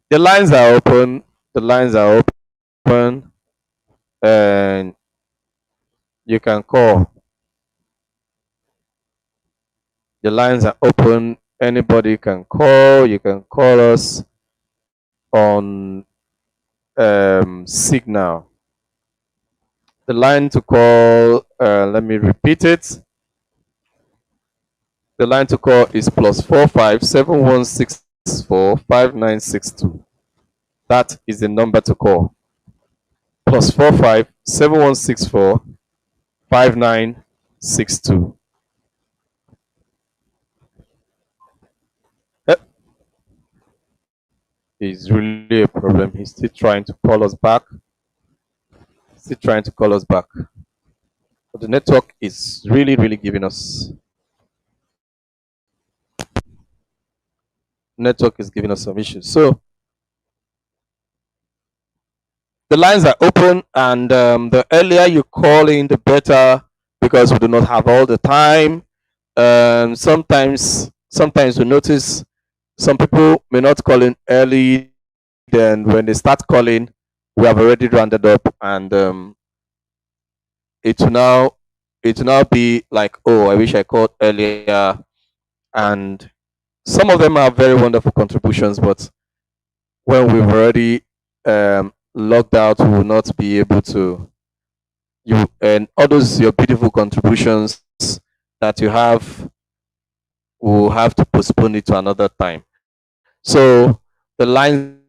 the lines are open. The lines are open, and you can call. The lines are open. Anybody can call. You can call us on Signal. The line to call. Let me repeat it. The line to call is +45 7164 5962. That is the number to call. +45 7164 5962. Is really a problem. He's still trying to call us back. Still trying to call us back. But the network is really, really giving us network is giving us some issues. So the lines are open, and the earlier you call in, the better, because we do not have all the time. Sometimes we notice some people may not call in early. Then when they start calling, we have already rounded up, and it will now it will now be like, oh, I wish I called earlier. And some of them are very wonderful contributions, but when we've already logged out, we will not be able to. You and all those your beautiful contributions that you have, we'll have to postpone it to another time. So the lines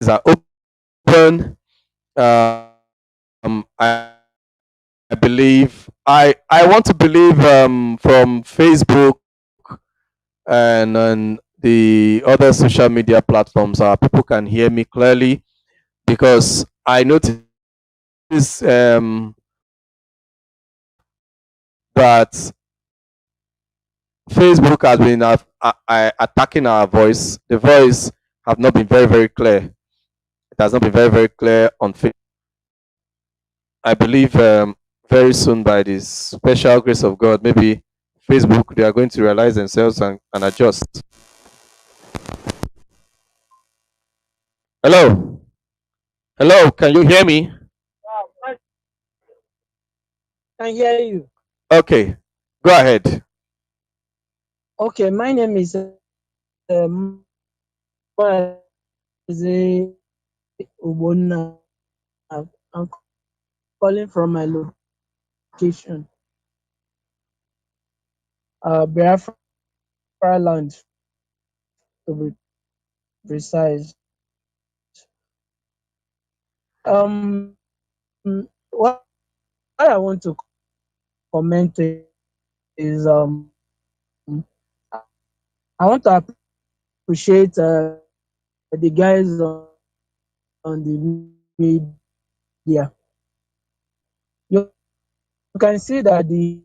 are open. I believe I want to believe from Facebook and on the other social media platforms, people can hear me clearly, because I noticed that Facebook has been attacking our voice. The voice have not been very, very clear. It has not been very, very clear on Facebook. I believe very soon, by the special grace of God, maybe Facebook, they are going to realize themselves and adjust. Hello? Hello, can you hear me? I can hear you. Okay, go ahead. Okay, my name is Mazi Ubona. I'm calling from my location, Biafra land, to be precise. Um, what I want to comment is I want to appreciate the guys on the media. You can see that the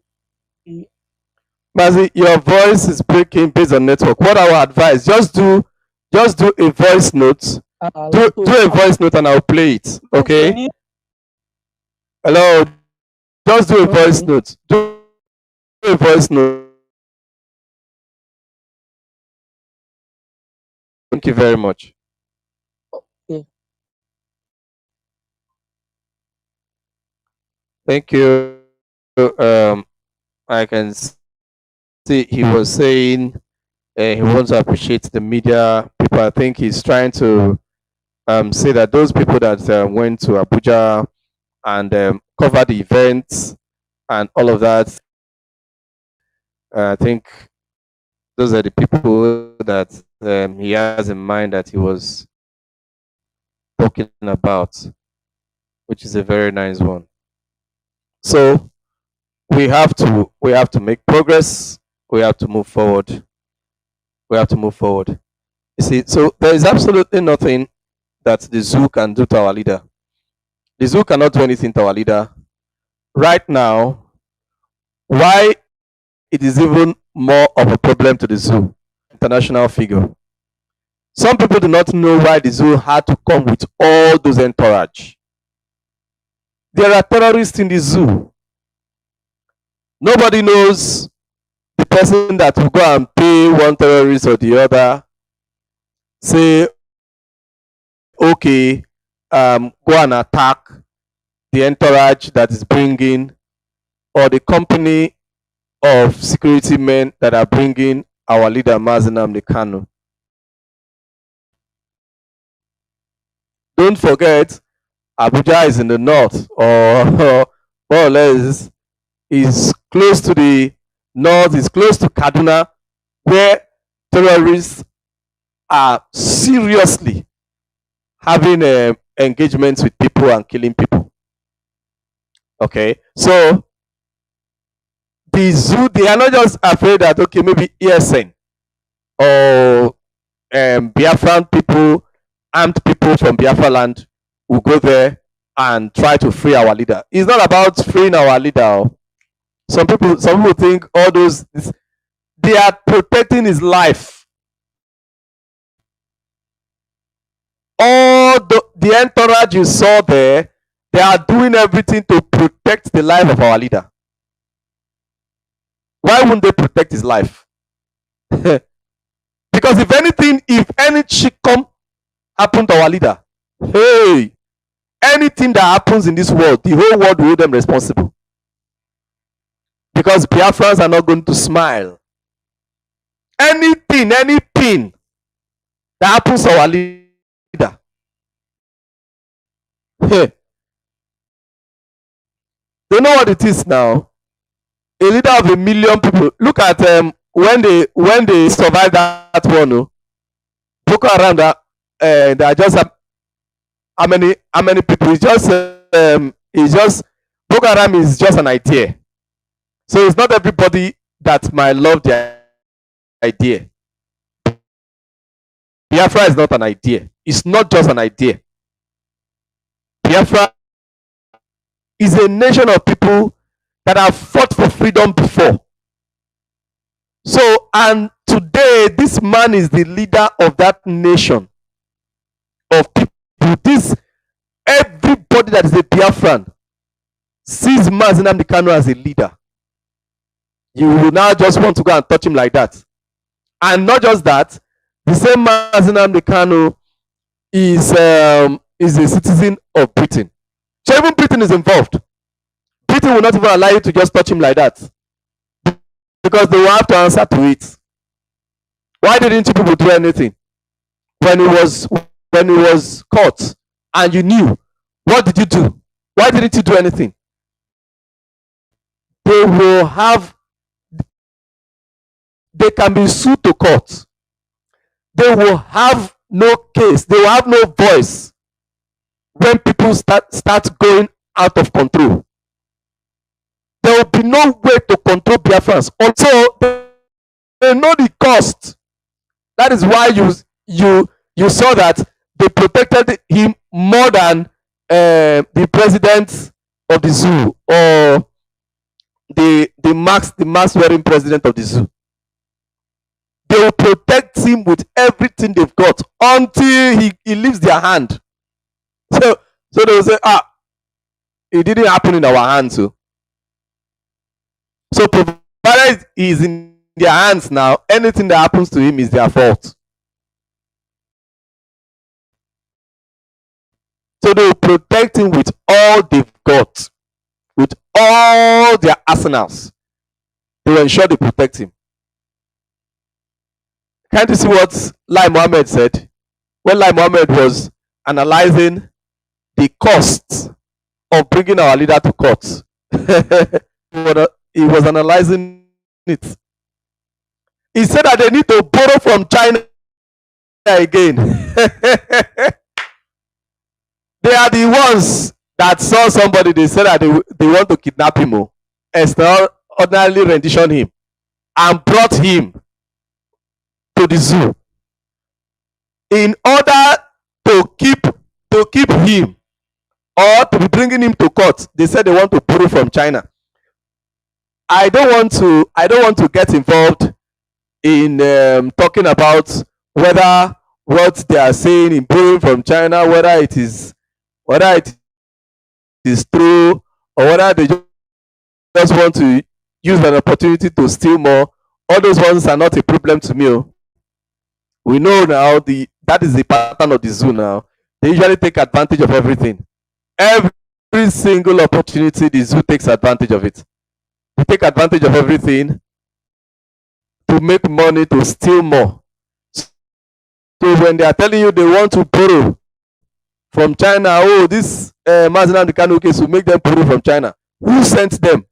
Mazi, your voice is breaking based on network. What I will advise, just do a voice note. Do a voice note and I'll play it. Okay? Hello, just do a voice okay. note. Do a voice note. Thank you very much. Okay. Thank you. I can he was saying he wants to appreciate the media people. I think he's trying to say that those people that went to Abuja and covered the events and all of that, I think those are the people that he has in mind that he was talking about, which is a very nice one. So we have to make progress. We have to move forward. We have to move forward. You see, so there is absolutely nothing that the zoo can do to our leader. The zoo cannot do anything to our leader. Right now, why it is even more of a problem to the zoo, international figure. Some people do not know why the zoo had to come with all those entourage. There are terrorists in the zoo. Nobody knows the person that will go and pay one terrorist or the other, say, okay, go and attack the entourage that is bringing, or the company of security men that are bringing our leader Mazi Nnnamdi Kanu. Don't forget, Abuja is in the north, or more or less is close to the north, is close to Kaduna, where terrorists are seriously having engagements with people and killing people. Okay, so the zoo, they are not just afraid that, okay, maybe ESN or Biafran people, armed people from Biafra land will go there and try to free our leader. It's not about freeing our leader. Some people think all those, they are protecting his life. All the entourage you saw there, they are doing everything to protect the life of our leader. Why wouldn't they protect his life? Because if anything, if any chikom happen to our leader, hey, anything that happens in this world, the whole world will hold them responsible. Because Biafrans are not going to smile. Anything, any pin that happens to our leader, hey, they know what it is now. A leader of 1 million people. Look at when they survived that one. Oh, Boko Haram, that they are just how many people? It's just Boko Haram is just an idea. So it's not everybody that might love the idea. Biafra is not an idea. It's not just an idea. Biafra is a nation of people that have fought for freedom before. So, and today, this man is the leader of that nation of people. This, everybody that is a Biafran sees Mazi Nnnamdi Kanu as a leader. You will now just want to go and touch him like that. And not just that, the same Mazi Nnnamdi Kanu is a citizen of Britain. So even Britain is involved. Britain will not even allow you to just touch him like that, because they will have to answer to it. Why didn't you people do anything when he was caught and you knew? What did you do? Why didn't you do anything? They can be sued to court. They will have no case. They will have no voice when people start going out of control. There will be no way to control Biafrans. Also, they know the cost. That is why you saw that they protected him more than the president of the zoo, or the mask wearing president of the zoo. They will protect him with everything they've got until he leaves their hand. So they will say, it didn't happen in our hands. So provided he is in their hands now, anything that happens to him is their fault. So they will protect him with all they've got, with all their arsenals. They will ensure they protect him. Can't you see what Lai Mohammed said when Lai Mohammed was analyzing the costs of bringing our leader to court? He was analyzing it. He said that they need to borrow from China again. They are the ones that saw somebody, they said that they want to kidnap him, extraordinarily rendition him, and brought him to the zoo in order to keep him or to be bringing him to court. They said they want to borrow from China. I don't want to get involved in talking about whether what they are saying in borrowing from China, whether it is true, or whether they just want to use an opportunity to steal more. All those ones are not a problem to me. We know now that is the pattern of the zoo now. They usually take advantage of everything. Every single opportunity, the zoo takes advantage of it. They take advantage of everything to make money, to steal more. So when they are telling you they want to borrow from China, oh, this Mazi Nnnamdi Kanu case will make them borrow from China. Who sent them?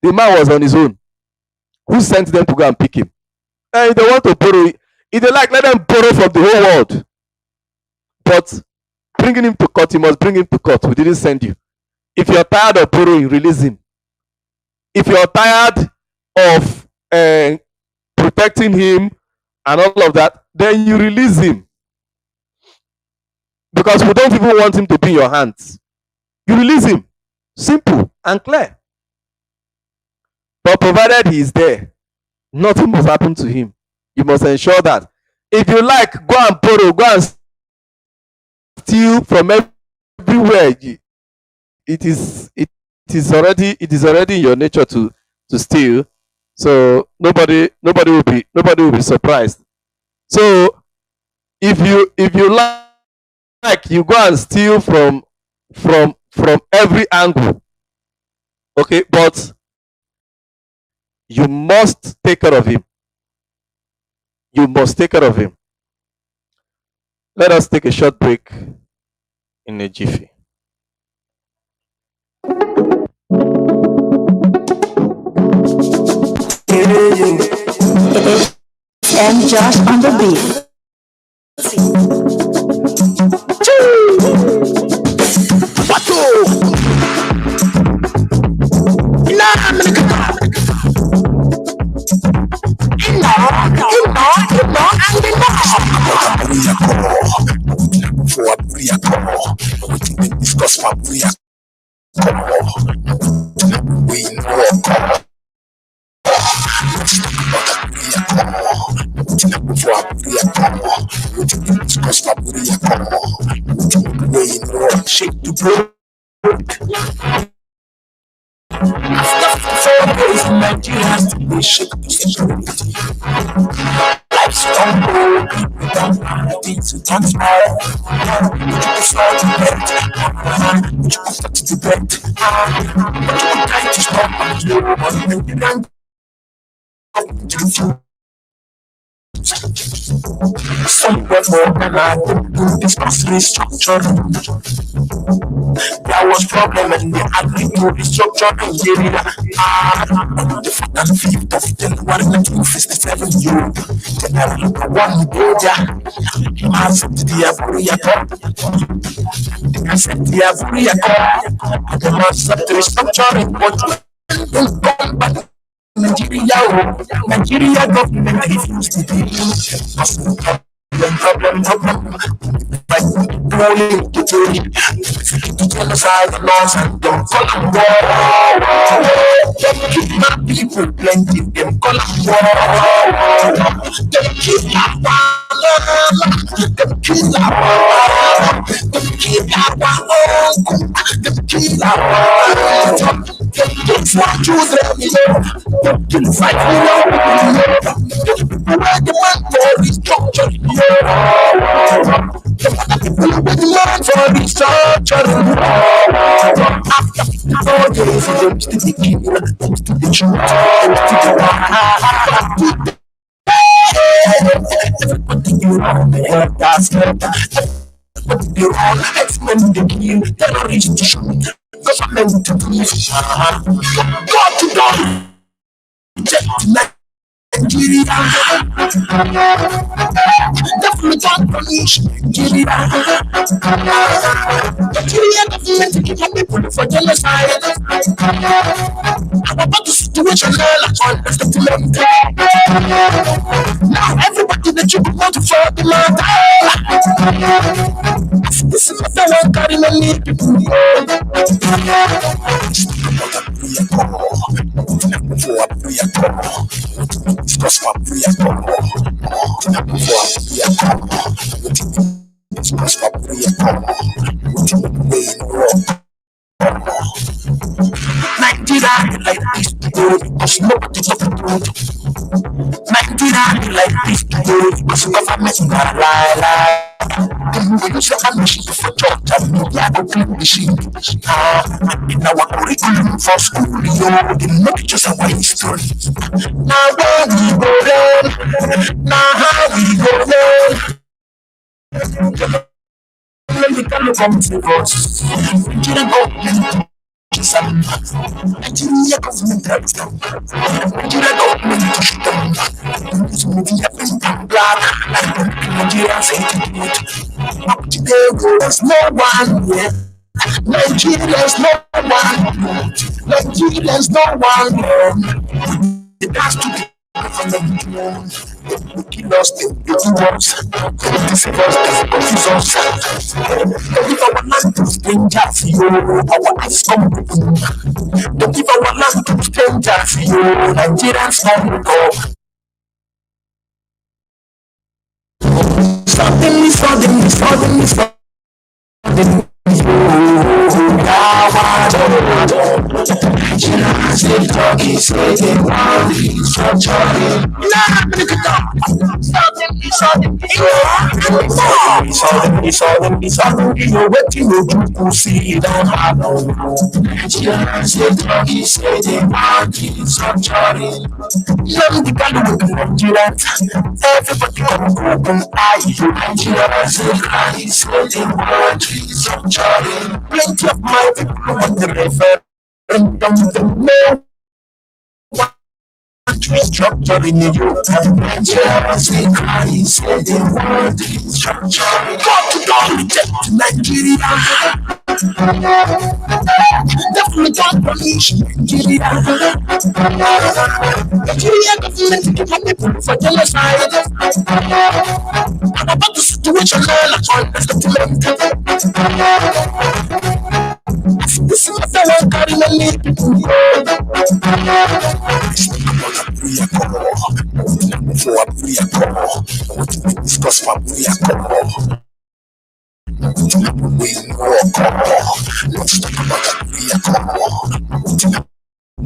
The man was on his own. Who sent them to go and pick him? And if they want to borrow, if they like, let them borrow from the whole world. But bringing him to court, you must bring him to court. We didn't send you. If you're tired of borrowing, release him. If you're tired of protecting him and all of that, then you release him. Because we don't even want him to be in your hands. You release him. Simple and clear. But provided he is there, nothing must happen to him. You must ensure that. If you like, go and borrow, go and steal from everywhere. It is already in your nature to steal. So nobody will be surprised. So if you like, you go and steal from every angle. Okay, but you must take care of him. You must take care of him. Let us take a short break in a jiffy. And Josh on the beat. Shake the blood. After 4 days, Nigeria has to be shake the security. Life's don't go, people don't have things to dance for. You can start to bed, you can start to bed, you can try to stop you, but you can't go to the somewhere more than I think discuss restructuring. There was problem and they agreed to restructure Nigeria. The 4th and 5th of January 1957, General One Boja accepted the Aburia Cup. They accepted the Aburia Cup and they must accept the restructuring. But don't come back. Nigeria government refused to do problem. By rolling the jury, the genocide laws and them call them war. Them kidnap people plenty, them call them war. Them kidnap them kill our them kill our uncle, them kill our them for children, them kill 5 million people where the man for restructuring. The people with the man for restructuring. After 4 days, them still the king, them still the truth, them still the everybody run, helter skelter. Everybody they run, X-Men they kill, terrorists to shoot, government to police. God to God, check Nigeria. Definitely can't punish Nigeria. Nigeria government to keep my people for genocide. About the situation now, like unexpected. Now everybody that you want to follow the matter. This is not the one carrying many people. Discuss my prayer. Discuss my prayer. Nigeria like this today, cause nobody talk the truth. Nigeria like this today, cause government got lie. We use the machine for church and media to clean the shit. In our curriculum for school, they make it just our history. Now where we go down, now how we go down. We can look on to us. Nigeria government. Nigeria government has done. Nigeria government has done. Nigeria black. Nigeria said up today there's no one here. Nigeria's no one. Nigeria's no one here. It has to be government. They kill us, they do us, they deceive us, they confuse us. They give our land to strangers, our eyes come open. They give our land to strangers, Nigerians come go. Suddenly, Nigerians they talking, say they want it, so charming. Suddenly, you waiting to see don't have no. Nigerians they talking, say they want it, so charming. Nnamdi Kanu will be Nigerians. Everybody come open eye. Nigerians they cry, say they want it, so charming. Plenty of my people want the referendum. No structure in the youth. Nigerians they cry, say they want the structure. God to God, reject Nigeria. Definitely can't punish Nigeria. Nigeria government to keep my people for genocide. About the situation now, like unexpected. This is not the one carrying many people. For a prayer call, discuss my prayer call. We know let's talk about a prayer call.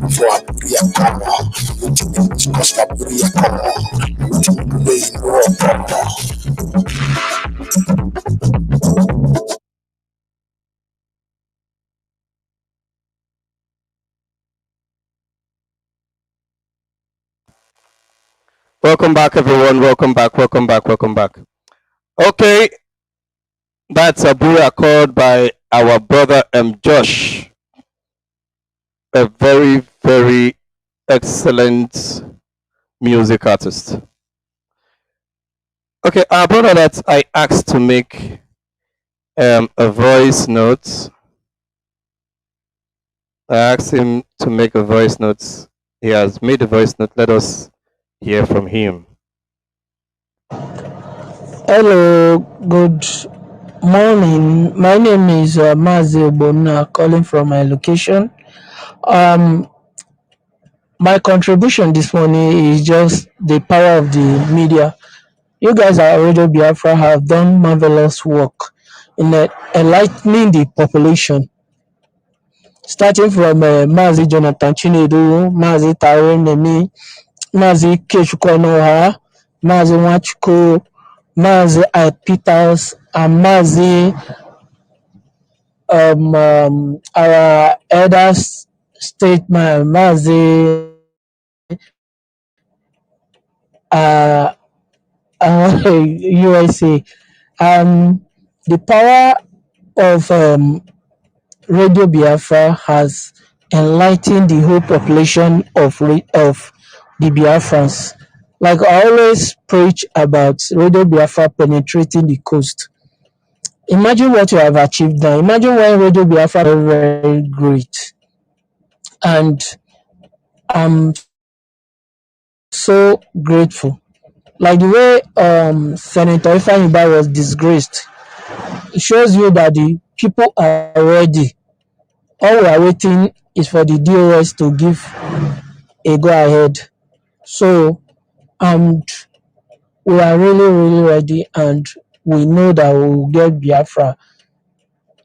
For a prayer call, discuss my prayer call. We know. Welcome back, everyone. Welcome back. Welcome back. Welcome back. Okay, that's a Buri Accord by our brother Josh, a very, very excellent music artist. Okay, our brother that I asked to make a voice note. I asked him to make a voice note. He has made a voice note. Let us hear from him. Hello, good morning. My name is Mazi Nnnamdi calling from my location. Um, my contribution this morning is just the power of the media. You guys at Radio Biafra have done marvelous work in enlightening the population, starting from Mazi Jonathan Chinedu, Mazi Taro Nemi, Mazi Kechukwu, Mazi Nwachukwu, Mazi Peters, and Mazi our elders statement, Mazi uh, USA. The power of Radio Biafra has enlightened the whole population of the Biafrans. Like I always preach about Radio Biafra penetrating the coast. Imagine what you have achieved now. Imagine when Radio Biafra was very, very great. And I'm so grateful. Like the way Senator Ifeanyi was disgraced, it shows you that the people are ready. All we are waiting is for the DOS to give a go ahead. So, and we are really, really ready, and we know that we will get Biafra.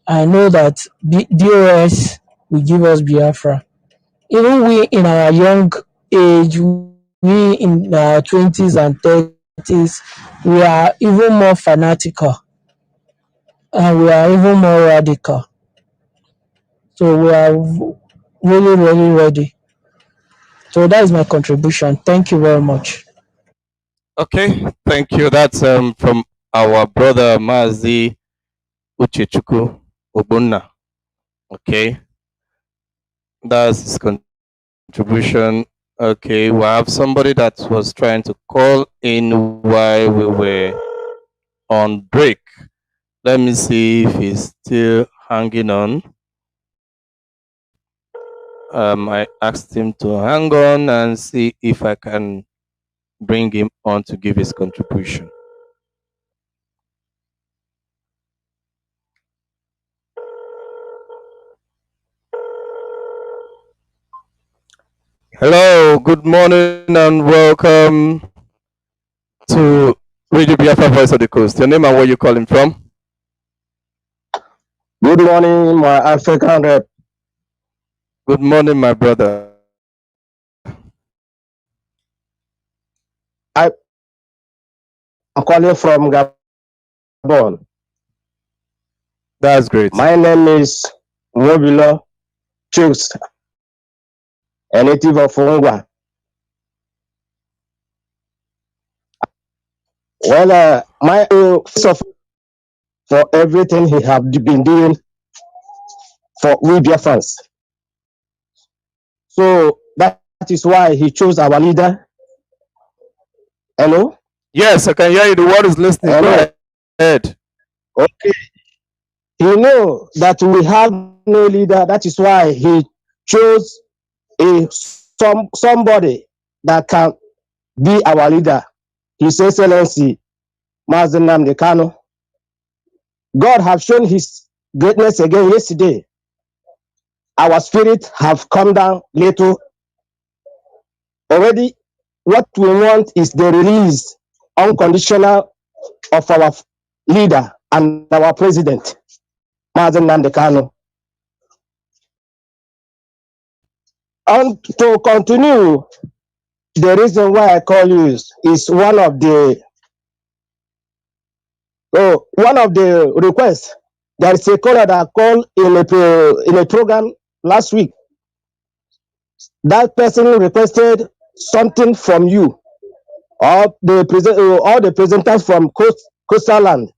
I know that DOS will give us Biafra. Even we in our young age, we in our 20s and 30s, we are even more fanatical and we are even more radical. So we are really, really ready. So that is my contribution. Thank you very much. Okay, thank you. That's from our brother Mazi Uchechukwu Obunna. Okay, that's his contribution. Okay, we have somebody that was trying to call in while we were on break. Let me see if he's still hanging on. I asked him to hang on and see if I can bring him on to give his contribution. Hello, good morning and welcome to Radio Biafra Voice of the Coast. Your name and where you calling from? Good morning, my African rep. Good morning, my brother. I'm calling from Gabon. That's great. My name is Mobilo Chooks, a native of Ungwa. Well, my for everything he have been doing for we Biafrans. So that is why he chose our leader. Hello? Yes, I can hear you. The world is listening. Hello? Go ahead. Okay. He know that we have no leader. That is why he chose somebody that can be our leader. His Excellency Mazi Nnnamdi Kanu. God have shown his greatness again yesterday. Our spirit have come down little. Already, what we want is the release unconditional of our leader and our president, Mazi Nnnamdi Kanu. And to continue, the reason why I call you is one of the requests. There is a caller that called in a program last week. That person requested something from you, or the presenters from coastal land.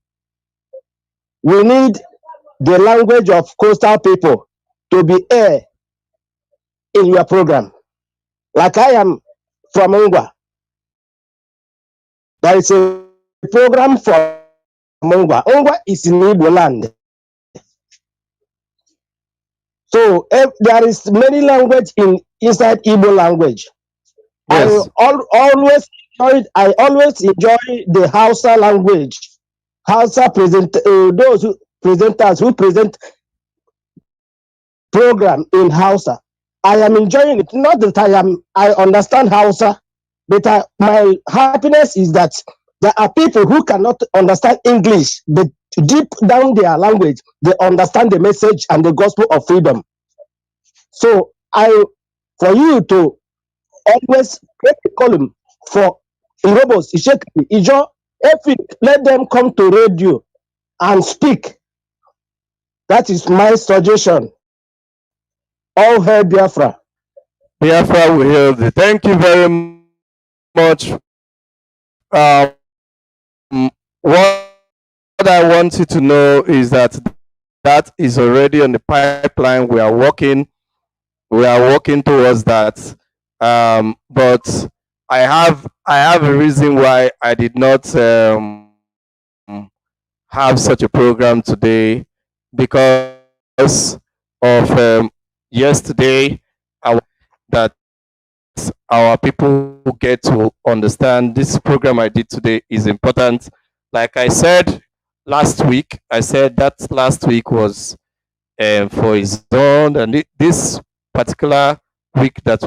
We need the language of coastal people to be aired in your program. Like I am from Ungwa. There is a program from Ungwa. Ungwa is in Igbo land. So there is many language inside Igbo language. Yes. I always enjoy the Hausa language. Hausa those presenters who present program in Hausa. I am enjoying it. Not that I understand Hausa, but my happiness is that there are people who cannot understand English, but deep down their language, they understand the message and the gospel of freedom. So for you to always create a column for Irobos, Ishekri, Ijo, let them come to radio and speak. That is my suggestion. All hail Biafra. Biafra will heal thee. Thank you very much what I want you to know is that that is already on the pipeline. We are working towards that. But I have a reason why I did not have such a program today, because of yesterday that our people get to understand this program I did today is important. Like I said last week, I said that last week was for his own, and this particular week that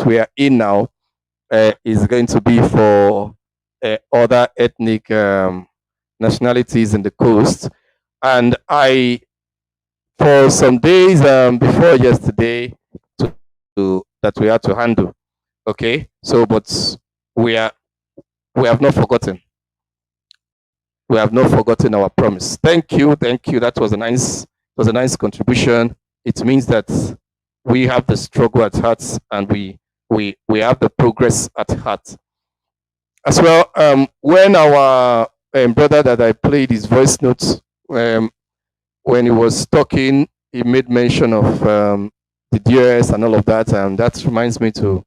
we are in now is going to be for other ethnic nationalities in the coast. And I, for some days before yesterday, that we had to handle. Okay, so but we are we have not forgotten. We have not forgotten our promise. Thank you, thank you. That was a nice contribution. It means that we have the struggle at heart, and we have the progress at heart as well. When our brother that I played his voice notes, when he was talking, he made mention of the DRS and all of that, and that reminds me to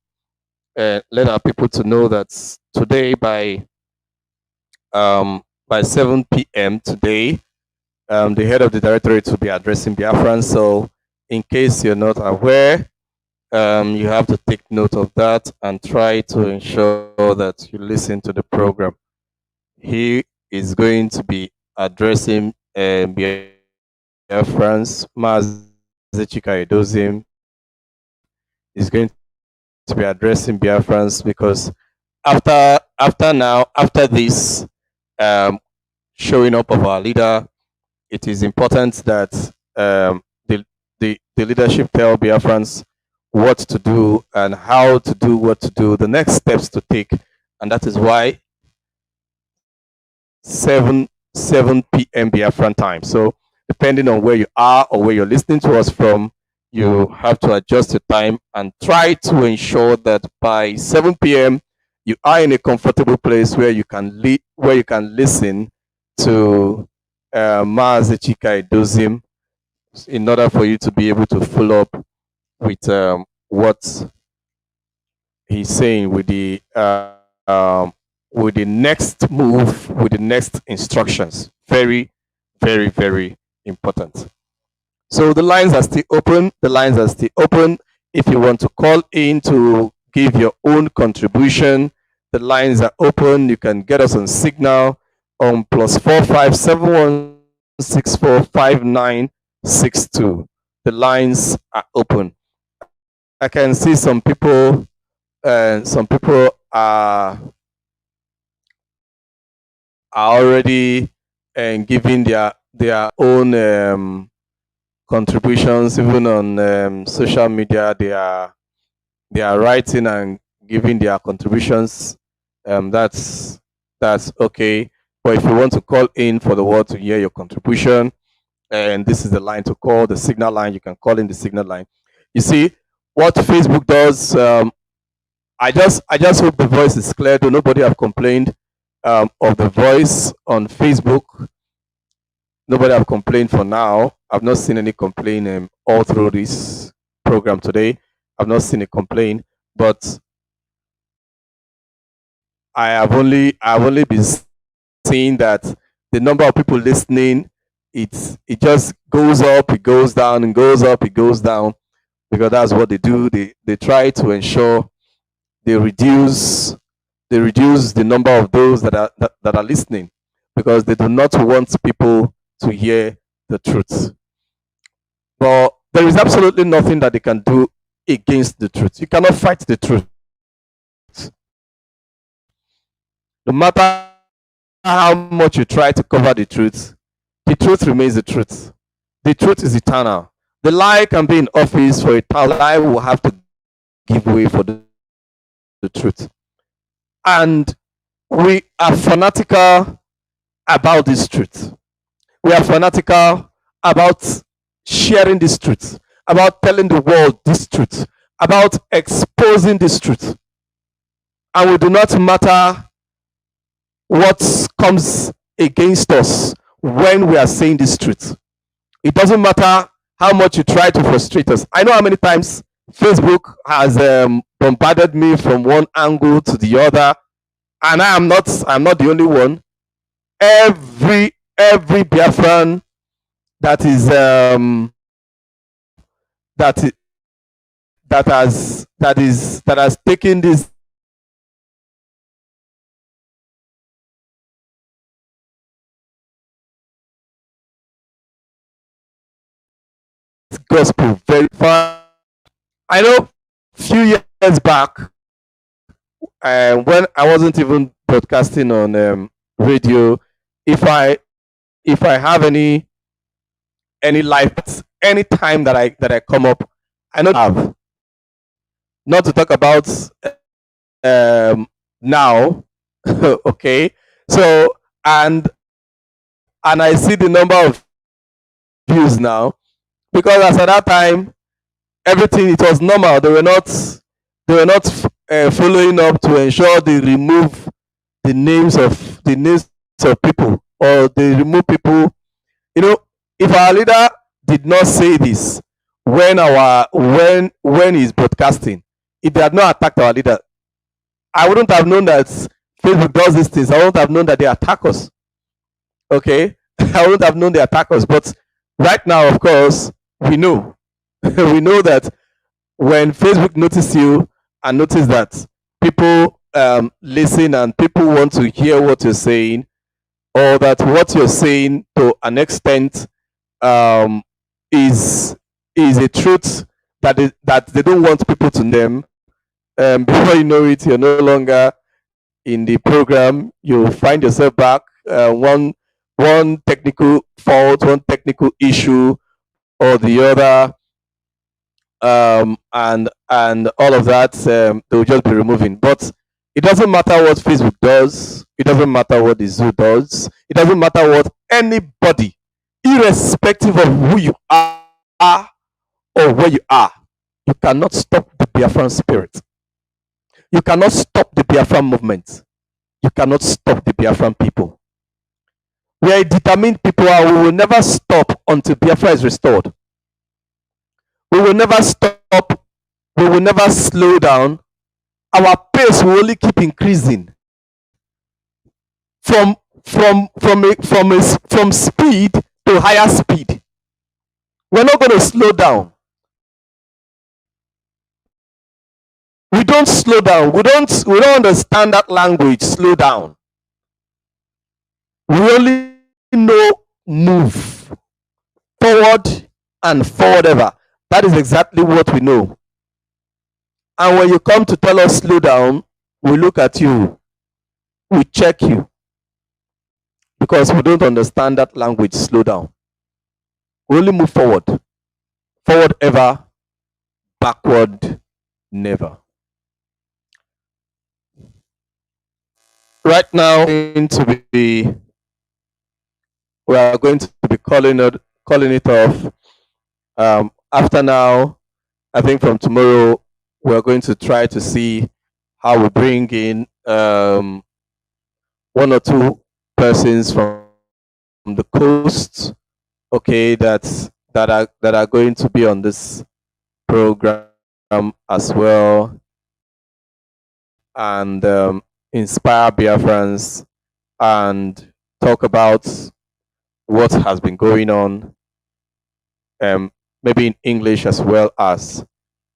let our people to know that today by 7 p.m. today, the head of the directorate will be addressing Biafran. So, in case you're not aware, you have to take note of that and try to ensure that you listen to the program. He is going to be addressing Biafrans. Mazi Edozim is going to be addressing Biafrans, because after this showing up of our leader, it is important that the leadership tell Biafrans what to do and how to do what to do, the next steps to take. And that is why 7 p.m. Biafran time. So depending on where you are or where you're listening to us from, you have to adjust your time and try to ensure that by 7 p.m. you are in a comfortable place where you can listen to Mazi Edozim, in order for you to be able to follow up with what he's saying with the next move, with the next instructions. Very, very, very important. So the lines are still open. The lines are still open. If you want to call in to give your own contribution, the lines are open. You can get us on Signal on +4571645962. The lines are open. I can see some people. Some people are already giving their own contributions, even on social media. They are writing and giving their contributions. That's okay. But if you want to call in for the world to hear your contribution, and this is the line to call, the Signal line. You can call in the Signal line. You see what Facebook does. I just hope the voice is clear. Though nobody have complained of the voice on Facebook. Nobody have complained for now. I've not seen any complaint all through this program today. I've not seen a complaint, but I've only been seeing that the number of people listening, it just goes up, it goes down, and goes up, it goes down, because that's what they do. They try to ensure they reduce the number of those that are listening, because they do not want people to hear the truth. But there is absolutely nothing that they can do against the truth. You cannot fight the truth. No matter how much you try to cover the truth remains the truth. The truth is eternal. The lie can be in office for eternal. The lie will have to give way for the truth. And we are fanatical about this truth. We are fanatical about sharing this truth, about telling the world this truth, about exposing this truth. And we do not matter what comes against us when we are saying this truth. It doesn't matter how much you try to frustrate us. I know how many times Facebook has bombarded me from one angle to the other, and I'm not the only one. Every Biafran that is that has taken this gospel very far. I know few years back, when I wasn't even broadcasting on radio, if I have any life, any time that I come up, I don't have, not to talk about now. Okay, so and I see the number of views now, because as at that time everything, it was normal. They were not following up to ensure they remove the names of people, or they remove people. If our leader did not say this when he's broadcasting, if they had not attacked our leader, I wouldn't have known that Facebook does these things. I wouldn't have known that they attack us. Okay, I wouldn't have known they attack us. But right now, of course, we know. We know that when Facebook notice you and notice that people listen and people want to hear what you're saying, or that what you're saying to an extent um, is a truth that they don't want people to name. Before you know it, you're no longer in the program. You'll find yourself back, one technical fault, one technical issue or the other, and all of that, they'll just be removing. But it doesn't matter what Facebook does. It doesn't matter what the zoo does. It doesn't matter what anybody, irrespective of who you are or where you are, you cannot stop the Biafran spirit. You cannot stop the Biafran movement. You cannot stop the Biafran people. We are a determined people, and we will never stop until Biafra is restored. We will never stop. We will never slow down. Our pace will only keep increasing from speed to higher speed. We're not going to slow down. We don't slow down. We don't understand that language. Slow down. We only know move forward and forward ever. That is exactly what we know. And when you come to tell us slow down, we look at you, we check you, because we don't understand that language. Slow down. We only move forward. Forward ever, backward never. Right now, we are going to be calling it off. After now, I think from tomorrow, we're going to try to see how we bring in one or two persons from the coast, okay, that are going to be on this program as well, and inspire Biafrans and talk about what has been going on, maybe in English as well as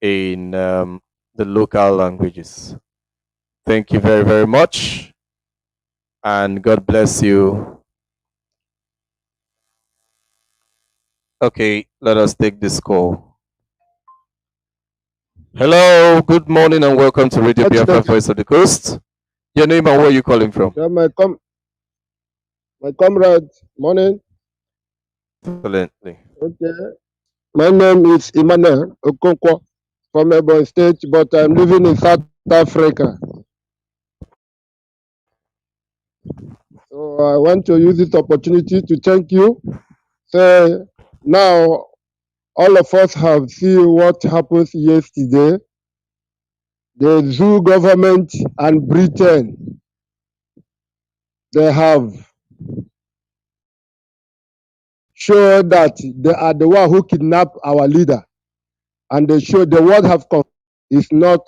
in the local languages. Thank you very, very much, and God bless you. Okay, let us take this call. Hello, good morning, and welcome to Radio Biafra Voice of the Coast. Your name and where are you calling from? Yeah, my comrade, morning. Excellently. Okay. My name is Emmanuel Okonkwo from Ebonyi State, but I'm living in South Africa. So I want to use this opportunity to thank you. So now all of us have seen what happened yesterday. The zoo government and Britain they have shown that they are the one who kidnapped our leader, and they show the world have come. It's not.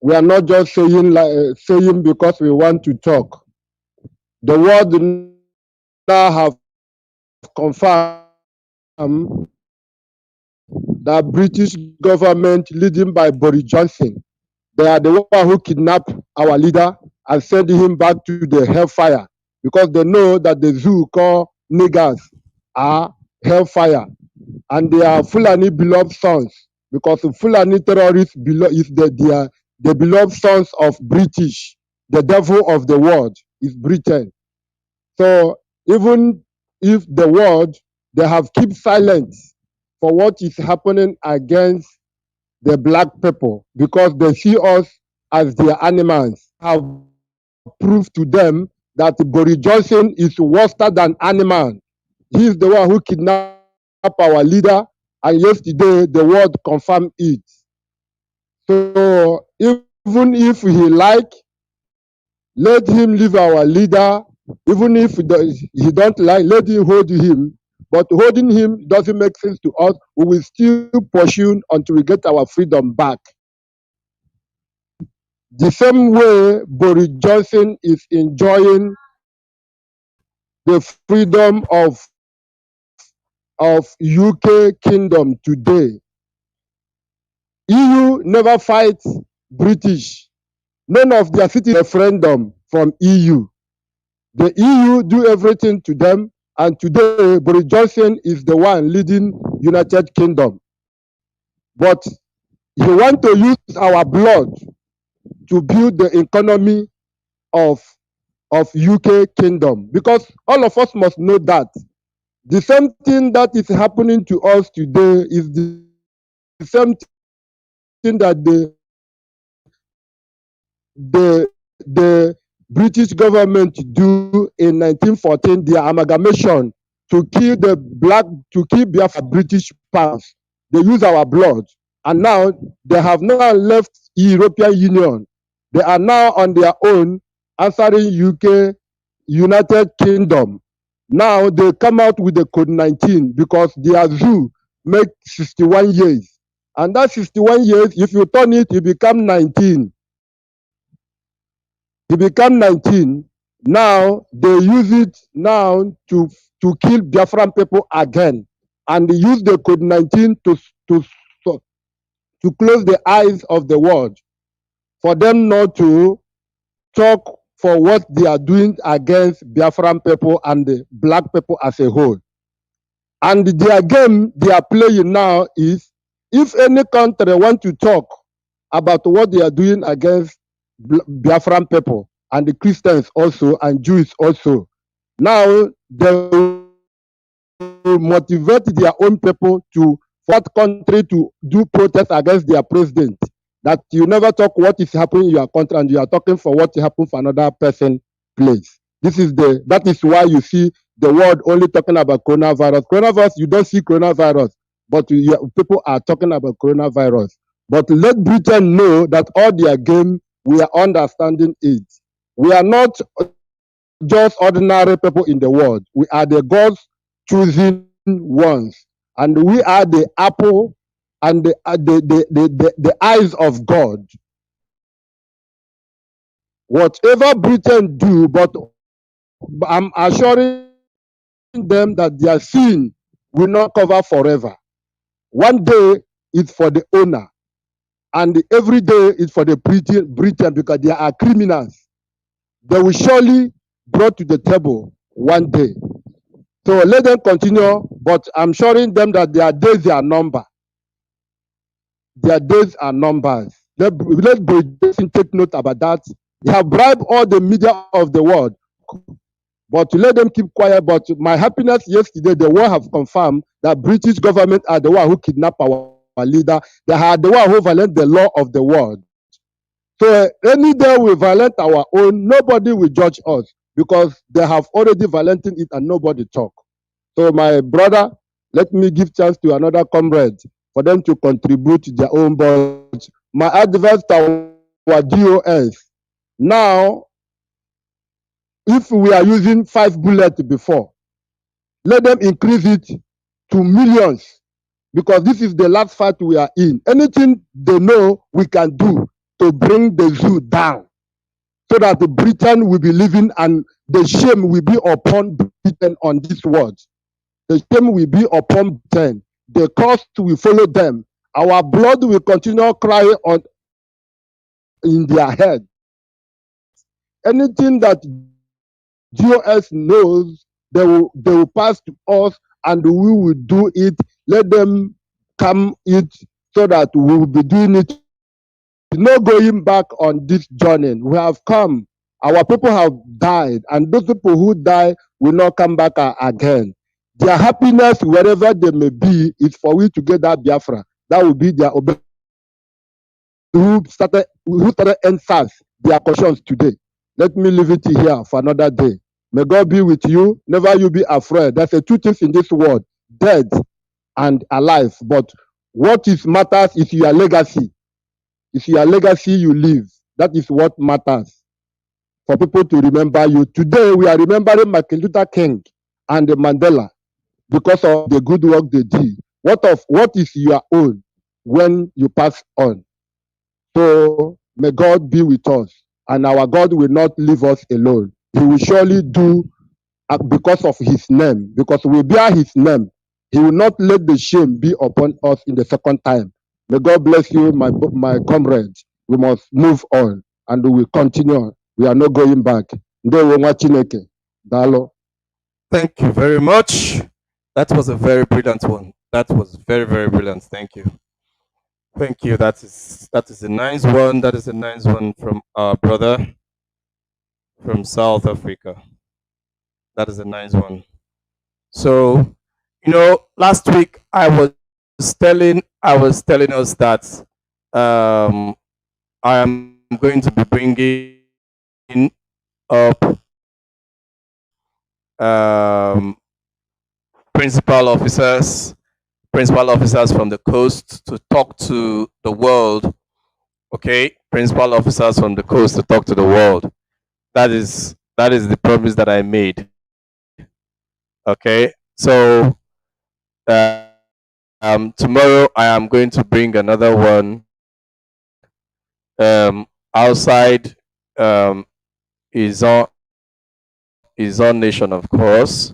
We are not just saying because we want to talk. The world now have confirmed that British government leading by Boris Johnson, they are the one who kidnapped our leader and send him back to the hellfire because they know that the zoo called niggers are hellfire and they are Fulani beloved sons because the Fulani terrorists the beloved sons of British, the devil of the world is Britain. So even if the world, they have kept silent for what is happening against the black people because they see us as their animals. Have proved to them that Boris Johnson is worse than animal. He is the one who kidnapped our leader, and yesterday the world confirmed it. So even if he like, let him leave our leader. Even if he don't like, let him hold him. But holding him doesn't make sense to us. We will still pursue until we get our freedom back. The same way Boris Johnson is enjoying the freedom of UK kingdom today. EU never fights British. None of their cities referendum from EU. The EU do everything to them, and today Boris Johnson is the one leading United Kingdom. But he want to use our blood to build the economy of UK kingdom, because all of us must know that the same thing that is happening to us today is the same thing that the British government do in 1914, their amalgamation to kill Biafra British powers. They use our blood, and now they have now left European Union. They are now on their own, answering UK, United Kingdom. Now they come out with the code 19 because their zoo make 61 years, and that 61 years, if you turn it, you become 19. He became 19. Now they use it now to kill Biafran people again, and they use the code 19 to close the eyes of the world, for them not to talk for what they are doing against Biafran people and the black people as a whole. And their game they are playing now is, if any country want to talk about what they are doing against Biafran people and the Christians also and Jews also, now they will motivate their own people to for that country to do protest against their president. That you never talk what is happening in your country, and you are talking for what happened for another person place. That is why you see the world only talking about coronavirus. Coronavirus, you don't see coronavirus, but people are talking about coronavirus. But let Britain know that all their game, we are understanding it. We are not just ordinary people in the world. We are the God's chosen ones. And we are the apple and the eyes of God. Whatever Britain do, but I'm assuring them that their sin will not cover forever. One day it's for the owner, and every day is for the Britain, because they are criminals. They will surely brought to the table one day. So let them continue, but I'm assuring them that their days are numbered. Their days are numbers. Let Britain take note about that. They have bribed all the media of the world, but to let them keep quiet. But my happiness yesterday, the world have confirmed that British government are the one who kidnapped our leader. They are the one who violate the law of the world. So any day we violate our own, nobody will judge us, because they have already violated it and nobody talk. So my brother, let me give chance to another comrade for them to contribute their own. But my advice to our DOS, now If we are using 5 bullets before, let them increase it to millions, because this is the last fight we are in. Anything they know we can do to bring the zoo down, so that the Britain will be living and the shame will be upon Britain on this world. The shame will be upon Britain. The cost will follow them. Our blood will continue crying on in their head. Anything that GOS knows, they will pass to us and we will do it. Let them come it so that we will be doing it. No going back on this journey. We have come. Our people have died, and those people who die will not come back again. Their happiness, wherever they may be, is for we to get that Biafra. That will be their who started NSAS, their conscience today. Let me leave it here for another day. May God be with you. Never you be afraid. There's two things in this world, dead and alive. But what is matters is your legacy. It's your legacy you leave. That is what matters for people to remember you. Today, we are remembering Martin Luther King and Mandela because of the good work they did. What is your own when you pass on? So may God be with us, and our God will not leave us alone. He will surely do because of his name, because we bear his name. He will not let the shame be upon us in the second time. May God bless you, my comrades. We must move on and we will continue. We are not going back. Dalo. Thank you very much. That was a very brilliant one. That was very, very brilliant. Thank you. Thank you. That is a nice one. That is a nice one from our brother from South Africa. That is a nice one. So, last week I was telling us that I am going to be bringing up principal officers from the coast to talk to the world. Okay, principal officers from the coast to talk to the world. That is the promise that I made. Okay, so tomorrow I am going to bring another one outside his own nation, of course.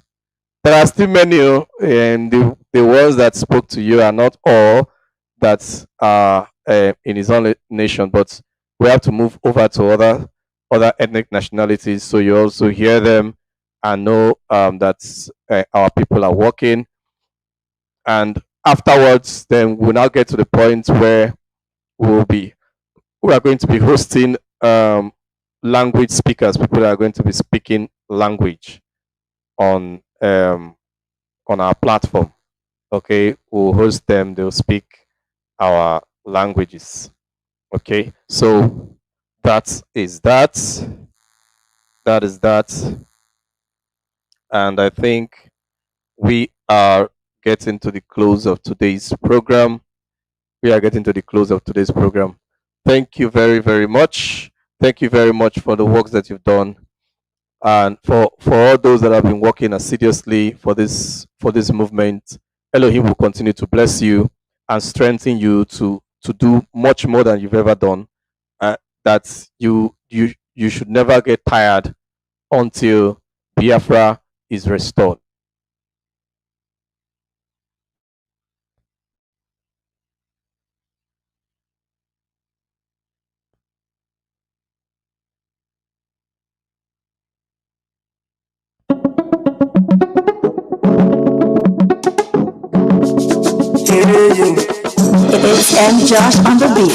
There are still many, and the ones that spoke to you are not all that are in his own nation, but we have to move over to other ethnic nationalities, so you also hear them and know that our people are working. And afterwards, then we'll now get to the point where we are going to be hosting language speakers, people that are going to be speaking language on our platform. Okay, we'll host them, they'll speak our languages. Okay, so that is that. That is that. And I think we are getting to the close of today's program. Thank you very, very much. Thank you very much for the works that you've done. And for all those that have been working assiduously for this movement, Elohim will continue to bless you and strengthen you to do much more than you've ever done. That you should never get tired until Biafra is restored. It's M. Josh on the beat.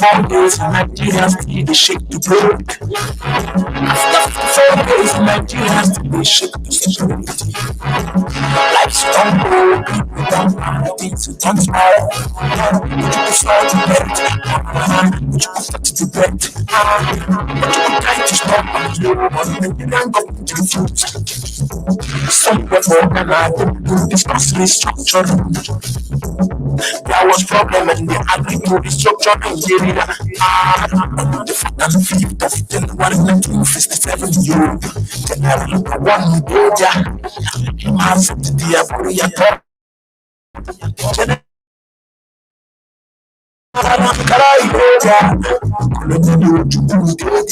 4 days, Nigeria still they shake the break. After 4 days, Nigeria still they shake the security. Life's don't go, people don't mind, things don't smile. But you can start to bet, but you can start to bet. But you can try to stop you, but you can't go to the future. Somewhere more than I do discuss restructuring. There was problem and they agreed to restructure Nigeria. The 4th and 5th of January 1957, you. General one Doja, Mazi Nnnamdi Kanu.